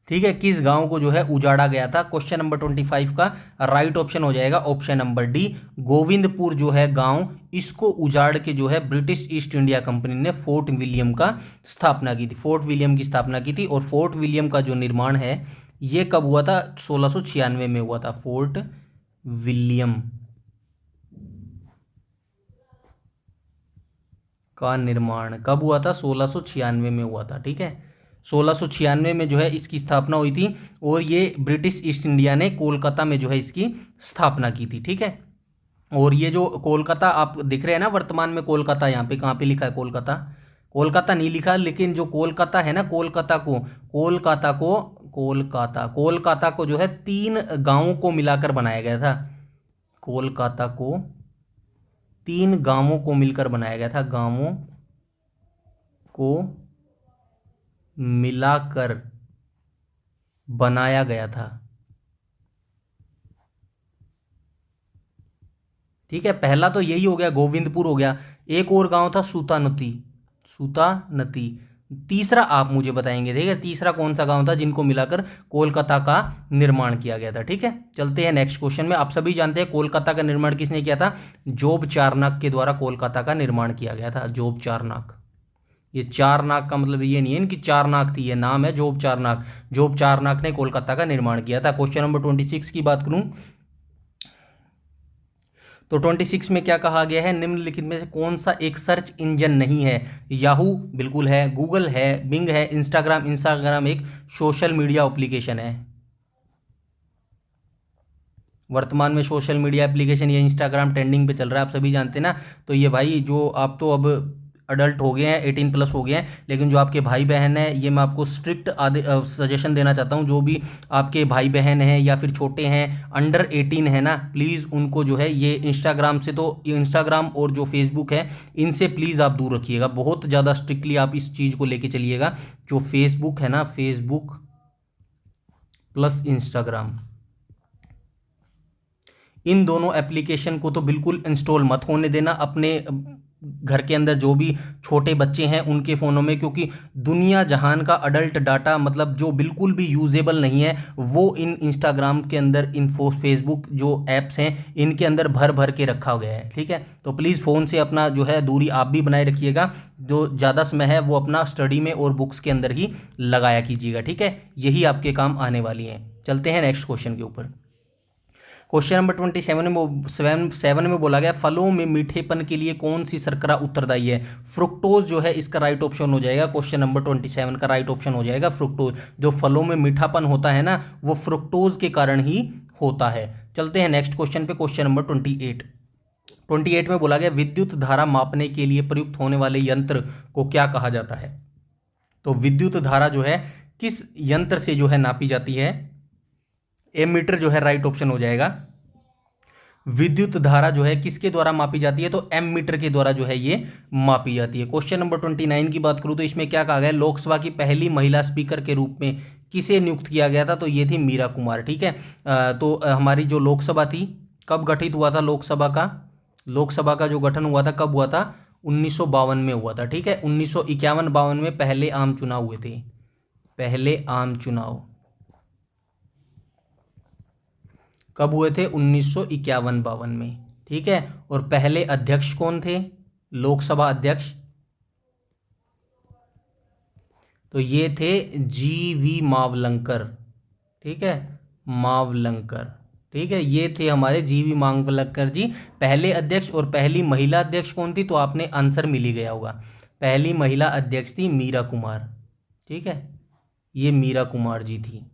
Speaker 1: ठीक है, किस गांव को जो है उजाड़ा गया था? क्वेश्चन नंबर 25 का राइट ऑप्शन हो जाएगा ऑप्शन नंबर डी, गोविंदपुर जो है गांव, इसको उजाड़ के जो है ब्रिटिश ईस्ट इंडिया कंपनी ने फोर्ट विलियम का स्थापना की थी। फोर्ट विलियम की स्थापना की थी। और फोर्ट विलियम का जो निर्माण है ये कब हुआ था? 1696 में हुआ था। फोर्ट विलियम का निर्माण कब हुआ था? 1696 में हुआ था। ठीक है, 1696 में जो है इसकी स्थापना हुई थी। और ये ब्रिटिश ईस्ट इंडिया ने कोलकाता में जो है इसकी स्थापना की थी। ठीक है, और ये जो कोलकाता आप दिख रहे हैं ना वर्तमान में, कोलकाता यहाँ पे कहाँ पे लिखा है? कोलकाता, कोलकाता नहीं लिखा, लेकिन जो कोलकाता है ना, कोलकाता को जो है 3 गांवों को मिलाकर बनाया गया था। कोलकाता को 3 गांवों को मिलकर बनाया गया था। गांवों को मिलाकर बनाया गया था। ठीक है, पहला तो यही हो गया, गोविंदपुर हो गया। एक और गांव था सूतानती, सूतानती। तीसरा आप मुझे बताएंगे। ठीक है, तीसरा कौन सा गांव था जिनको मिलाकर कोलकाता का निर्माण किया गया था? ठीक है, चलते हैं नेक्स्ट क्वेश्चन में। आप सभी जानते हैं कोलकाता का निर्माण किसने किया था? जोब चारनाक के द्वारा कोलकाता का निर्माण किया गया था। जोब चारनाक। ये चारनाक का मतलब ये नहीं है इनकी चारनाक थी, ये नाम है जोब चारनाक। जोब चारनाक ने कोलकाता का निर्माण किया था। क्वेश्चन नंबर 26 की बात करूं तो 26 में क्या कहा गया है? निम्नलिखित में से कौन सा एक सर्च इंजन नहीं है? याहू बिल्कुल है, गूगल है, बिंग है, इंस्टाग्राम एक सोशल मीडिया एप्लीकेशन है। वर्तमान में सोशल मीडिया एप्लीकेशन ये इंस्टाग्राम ट्रेंडिंग पे चल रहा है, आप सभी जानते हैं ना। तो ये भाई जो आप तो अब अडल्ट हो गए हैं, 18+ हो गए हैं, लेकिन जो आपके भाई बहन हैं, ये मैं आपको स्ट्रिक्ट सजेशन देना चाहता हूँ। जो भी आपके भाई बहन हैं या फिर छोटे हैं, अंडर 18 है ना, प्लीज़ उनको जो है ये इंस्टाग्राम से, तो इंस्टाग्राम और जो फेसबुक है इनसे प्लीज़ आप दूर रखिएगा। बहुत ज़्यादा स्ट्रिक्टली आप इस चीज़ को लेके चलिएगा। जो फेसबुक है ना, फेसबुक प्लस इंस्टाग्राम, इन दोनों एप्लीकेशन को तो बिल्कुल इंस्टॉल मत होने देना अपने घर के अंदर जो भी छोटे बच्चे हैं उनके फ़ोनों में, क्योंकि दुनिया जहान का अडल्ट डाटा मतलब जो बिल्कुल भी यूजेबल नहीं है वो इन इंस्टाग्राम के अंदर, इन फेसबुक जो ऐप्स हैं इनके अंदर भर भर के रखा गया है। ठीक है, तो प्लीज़ फ़ोन से अपना जो है दूरी आप भी बनाए रखिएगा। जो ज़्यादा समय है वो अपना स्टडी में और बुक्स के अंदर ही लगाया कीजिएगा। ठीक है, यही आपके काम आने वाली हैं। चलते हैं नेक्स्ट क्वेश्चन के ऊपर। क्वेश्चन नंबर 27 में बोला गया फलों में मीठेपन के लिए कौन सी शर्करा उत्तरदायी है? फ्रुक्टोज जो है इसका राइट ऑप्शन हो जाएगा। क्वेश्चन नंबर 27 का राइट ऑप्शन हो जाएगा फ्रुक्टोज। जो फलों में मीठापन होता है ना, वो फ्रुक्टोज के कारण ही होता है। चलते हैं नेक्स्ट क्वेश्चन पे, क्वेश्चन नंबर 28 में बोला गया विद्युत धारा मापने के लिए प्रयुक्त होने वाले यंत्र को क्या कहा जाता है? तो विद्युत धारा जो है किस यंत्र से जो है नापी जाती है? एमीटर जो है राइट ऑप्शन हो जाएगा। विद्युत धारा जो है किसके द्वारा मापी जाती है? तो एमीटर के द्वारा जो है ये मापी जाती है। क्वेश्चन नंबर 29 की बात करूं तो इसमें क्या कहा गया? लोकसभा की पहली महिला स्पीकर के रूप में किसे नियुक्त किया गया था? तो ये थी मीरा कुमार। ठीक है, तो हमारी जो लोकसभा थी, कब गठित हुआ था लोकसभा का जो गठन हुआ था कब हुआ था? 1952 में हुआ था। ठीक है, 1951-52 में पहले आम चुनाव हुए थे। पहले आम चुनाव कब हुए थे? 1951-52 में। ठीक है, और पहले अध्यक्ष कौन थे? लोकसभा अध्यक्ष, तो ये थे GV मावलंकर। ठीक है, मावलंकर। ठीक है, ये थे हमारे GV मावलंकर जी पहले अध्यक्ष। और पहली महिला अध्यक्ष कौन थी? तो आपने आंसर मिल ही गया होगा। पहली महिला अध्यक्ष थी मीरा कुमार। ठीक है, ये मीरा कुमार जी थी।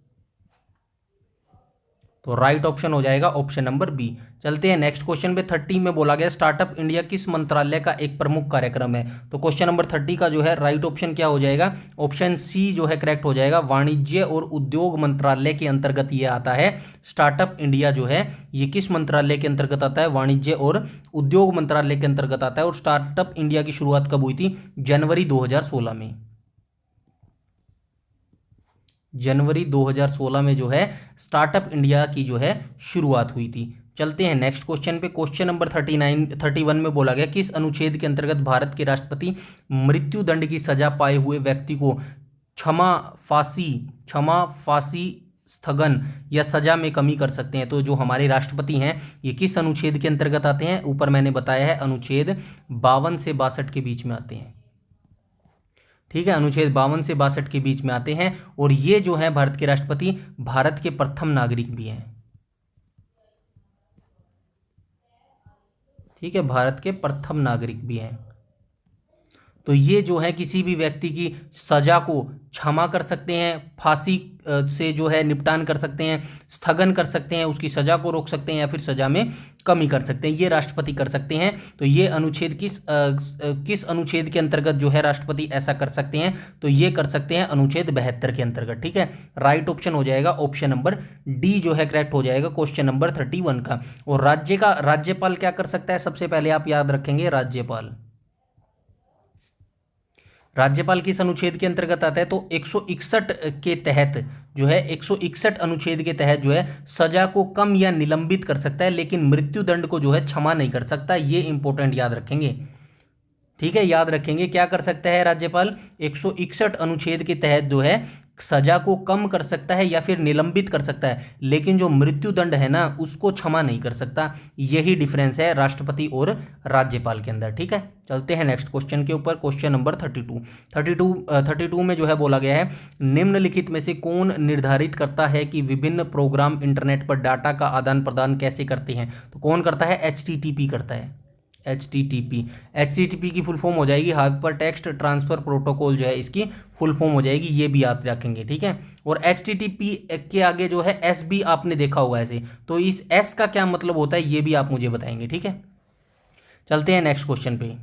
Speaker 1: तो राइट ऑप्शन हो जाएगा ऑप्शन नंबर बी। चलते हैं नेक्स्ट क्वेश्चन पे। 30 में बोला गया स्टार्टअप इंडिया किस मंत्रालय का एक प्रमुख कार्यक्रम है। तो क्वेश्चन नंबर 30 का जो है राइट ऑप्शन क्या हो जाएगा, ऑप्शन सी जो है करेक्ट हो जाएगा। वाणिज्य और उद्योग मंत्रालय के अंतर्गत ये आता है। स्टार्टअप इंडिया जो है ये किस मंत्रालय के अंतर्गत आता है, वाणिज्य और उद्योग मंत्रालय के अंतर्गत आता है। और स्टार्टअप इंडिया की शुरुआत कब हुई थी, जनवरी 2016 में। जनवरी 2016 में जो है स्टार्टअप इंडिया की जो है शुरुआत हुई थी। चलते हैं नेक्स्ट क्वेश्चन पे। क्वेश्चन नंबर 31 में बोला गया किस अनुच्छेद के अंतर्गत भारत के राष्ट्रपति मृत्यु दंड की सजा पाए हुए व्यक्ति को क्षमा, फांसी, स्थगन या सजा में कमी कर सकते हैं। तो जो हमारे राष्ट्रपति हैं ये किस अनुच्छेद के अंतर्गत आते हैं, ऊपर मैंने बताया है अनुच्छेद 52 से 62 के बीच में आते हैं। ठीक है, अनुच्छेद 52 से 62 के बीच में आते हैं। और ये जो है भारत के राष्ट्रपति भारत के प्रथम नागरिक भी हैं। ठीक है, भारत के प्रथम नागरिक भी हैं। तो ये जो है किसी भी व्यक्ति की सजा को क्षमा कर सकते हैं, फांसी से जो है निपटान कर सकते हैं, स्थगन कर सकते हैं, उसकी सजा को रोक सकते हैं या फिर सजा में कमी कर सकते हैं, ये राष्ट्रपति कर सकते हैं। तो ये अनुच्छेद किस अनुच्छेद के अंतर्गत जो है राष्ट्रपति ऐसा कर सकते हैं, तो ये कर सकते हैं अनुच्छेद 72 के अंतर्गत। ठीक है, राइट ऑप्शन हो जाएगा ऑप्शन नंबर डी जो है करेक्ट हो जाएगा क्वेश्चन नंबर 31 का। और राज्यपाल क्या कर सकता है, सबसे पहले आप याद रखेंगे राज्यपाल किस अनुच्छेद के अंतर्गत आता है, तो 161 के तहत जो है 161 अनुच्छेद के तहत जो है सजा को कम या निलंबित कर सकता है, लेकिन मृत्यु दंड को जो है क्षमा नहीं कर सकता। ये इंपॉर्टेंट याद रखेंगे। ठीक है, याद रखेंगे क्या कर सकता है राज्यपाल, 161 अनुच्छेद के तहत जो है सजा को कम कर सकता है या फिर निलंबित कर सकता है, लेकिन जो मृत्यु दंड है ना उसको क्षमा नहीं कर सकता। यही डिफरेंस है राष्ट्रपति और राज्यपाल के अंदर। ठीक है, चलते हैं नेक्स्ट क्वेश्चन के ऊपर। क्वेश्चन नंबर 32 में जो है बोला गया है निम्नलिखित में से कौन निर्धारित करता है कि विभिन्न प्रोग्राम इंटरनेट पर डाटा का आदान प्रदान कैसे करते हैं। तो कौन करता है, HTTP करता है। HTTP की फुल फॉर्म हो जाएगी हाइपर टेक्स्ट ट्रांसफर प्रोटोकॉल, जो है इसकी फुल फॉर्म हो जाएगी। ये भी याद रखेंगे। ठीक है, और HTTP के आगे जो है S भी आपने देखा होगा ऐसे, तो इस S का क्या मतलब होता है ये भी आप मुझे बताएंगे। ठीक है, चलते हैं नेक्स्ट क्वेश्चन पे।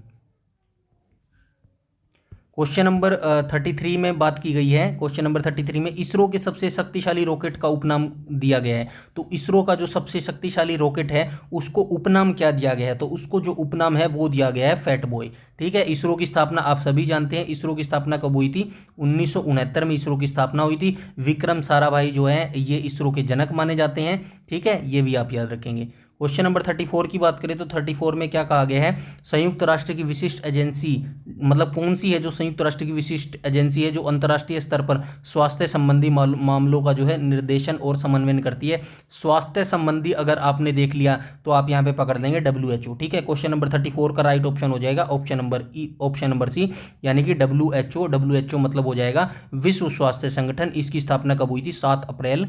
Speaker 1: क्वेश्चन नंबर 33 में बात की गई है। क्वेश्चन नंबर 33 में इसरो के सबसे शक्तिशाली रॉकेट का उपनाम दिया गया है। तो इसरो का जो सबसे शक्तिशाली रॉकेट है उसको उपनाम क्या दिया गया है, तो उसको जो उपनाम है वो दिया गया है फैट बॉय। ठीक है, इसरो की स्थापना आप सभी जानते हैं। इसरो की स्थापना कब हुई थी, 1969 में इसरो की स्थापना हुई थी। विक्रम साराभाई जो है ये इसरो के जनक माने जाते हैं। ठीक है, ये भी आप याद रखेंगे। क्वेश्चन नंबर 34 की बात करें तो 34 में क्या कहा गया है, संयुक्त राष्ट्र की विशिष्ट एजेंसी, मतलब कौन सी है जो संयुक्त राष्ट्र की विशिष्ट एजेंसी है जो अंतर्राष्ट्रीय स्तर पर स्वास्थ्य संबंधी मामलों का जो है निर्देशन और समन्वय करती है। स्वास्थ्य संबंधी अगर आपने देख लिया तो आप यहाँ पे पकड़ लेंगे WHO। ठीक है, क्वेश्चन नंबर 34 का राइट ऑप्शन हो जाएगा ऑप्शन नंबर सी, यानी कि WHO मतलब हो जाएगा विश्व स्वास्थ्य संगठन। इसकी स्थापना कब हुई थी, 7 अप्रैल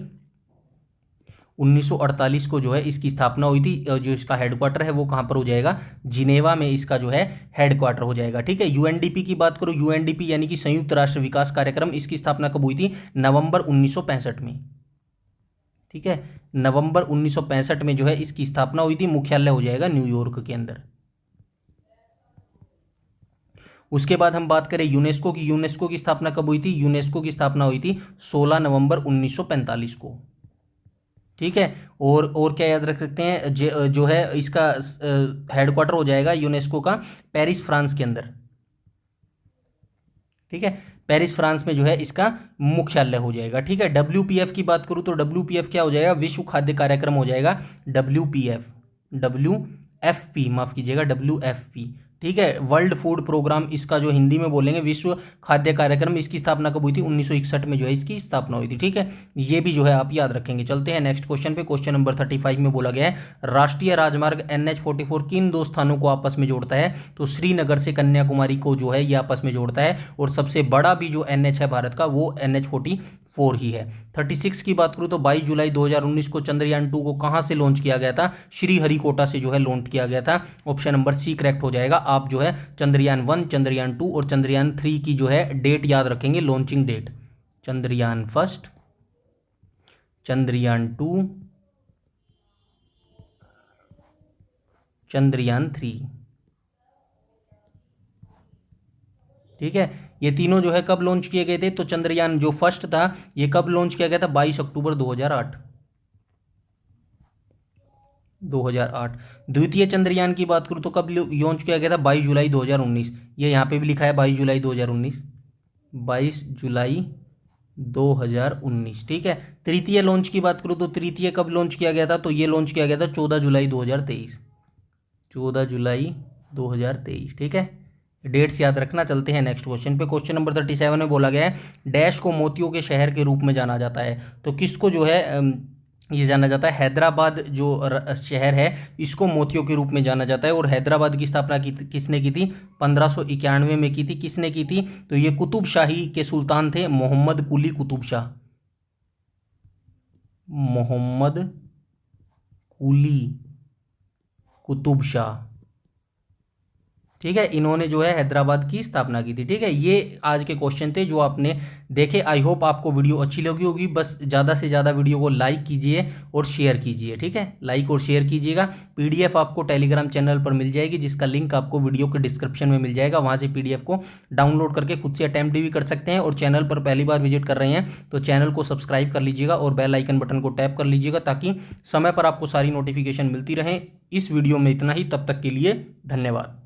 Speaker 1: 1948 को जो है इसकी स्थापना हुई थी। जो इसका हेडक्वार्टर है वो कहाँ पर हो जाएगा, जिनेवा में इसका जो है हेडक्वार्टर हो जाएगा। ठीक है, UNDP की बात करो, UNDP यानी कि संयुक्त राष्ट्र विकास कार्यक्रम, इसकी स्थापना कब हुई थी, नवंबर 1965 में। ठीक है, नवंबर 1965 में जो है इसकी स्थापना हुई थी। मुख्यालय हो जाएगा न्यूयॉर्क के अंदर। उसके बाद हम बात करें यूनेस्को की, यूनेस्को की स्थापना कब हुई थी, यूनेस्को की स्थापना हुई थी 16 नवंबर 1945 को। ठीक है, और क्या याद रख सकते हैं, जो है इसका हेडक्वार्टर हो जाएगा यूनेस्को का पेरिस फ्रांस के अंदर। ठीक है, पेरिस फ्रांस में जो है इसका मुख्यालय हो जाएगा। ठीक है, WPF की बात करूँ तो WPF क्या हो जाएगा, विश्व खाद्य कार्यक्रम हो जाएगा। WFP माफ कीजिएगा, WFP। ठीक है, वर्ल्ड फूड प्रोग्राम इसका जो हिंदी में बोलेंगे विश्व खाद्य कार्यक्रम, इसकी स्थापना कब हुई थी, 1961 में जो है इसकी स्थापना हुई थी। ठीक है, ये भी जो है आप याद रखेंगे। चलते हैं नेक्स्ट क्वेश्चन पे। क्वेश्चन नंबर 35 में बोला गया है राष्ट्रीय राजमार्ग NH44 किन दो स्थानों को आपस में जोड़ता है। तो श्रीनगर से कन्याकुमारी को जो है ये आपस में जोड़ता है। और सबसे बड़ा भी जो NH है भारत का वो NH44 4 ही है। 36 की बात करूँ तो 22 जुलाई 2019 को चंद्रयान 2 को कहाँ से लॉन्च किया गया था? श्रीहरिकोटा से जो है लॉन्च किया गया था। ऑप्शन नंबर सी करेक्ट हो जाएगा। आप जो है चंद्रयान 1, चंद्रयान 2 और चंद्रयान 3 की जो है डेट याद रखेंगे, launching date. Chandrayaan first, Chandrayaan 2, Chandrayaan 3। ठीक है, ये तीनों जो है कब लॉन्च किए गए थे? तो चंद्रयान जो फर्स्ट था ये कब लॉन्च किया गया था? 22 अक्टूबर 2008। द्वितीय चंद्रयान की बात करूँ तो कब लॉन्च किया गया था? 22 जुलाई 2019। ये यहाँ पे भी लिखा है 22 जुलाई 2019, 22 जुलाई 2019। ठीक है, तृतीय लॉन्च की बात करूँ तो तृतीय कब लॉन्च किया गया था? तो ये लॉन्च किया गया था 14 जुलाई 2023, 14 जुलाई 2023। ठीक है, डेट्स याद रखना। चलते हैं नेक्स्ट क्वेश्चन पे। क्वेश्चन नंबर 37 में बोला गया है डैश को मोतियों के शहर के रूप में जाना जाता है। तो किसको जो है ये जाना जाता है? हैदराबाद जो शहर है इसको मोतियों के रूप में जाना जाता है। और हैदराबाद की स्थापना किसने की थी? 1591 में की थी। किसने की थी? तो ये कुतुब शाही के सुल्तान थे, मोहम्मद कुली कुतुब शाह। मोहम्मद कुली कुतुब शाह। ठीक है, इन्होंने जो है हैदराबाद की स्थापना की थी। ठीक है, ये आज के क्वेश्चन थे जो आपने देखे। आई होप आपको वीडियो अच्छी लगी होगी। बस ज़्यादा से ज़्यादा वीडियो को लाइक कीजिए और शेयर कीजिए। ठीक है, लाइक और शेयर कीजिएगा। पीडीएफ आपको टेलीग्राम चैनल पर मिल जाएगी जिसका लिंक आपको वीडियो के डिस्क्रिप्शन में मिल जाएगा। वहाँ से पीडीएफ को डाउनलोड करके खुद से अटैम्प्ट भी कर सकते हैं। और चैनल पर पहली बार विजिट कर रहे हैं तो चैनल को सब्सक्राइब कर लीजिएगा और बेल आइकन बटन को टैप कर लीजिएगा ताकि समय पर आपको सारी नोटिफिकेशन मिलती रहे। इस वीडियो में इतना ही, तब तक के लिए धन्यवाद।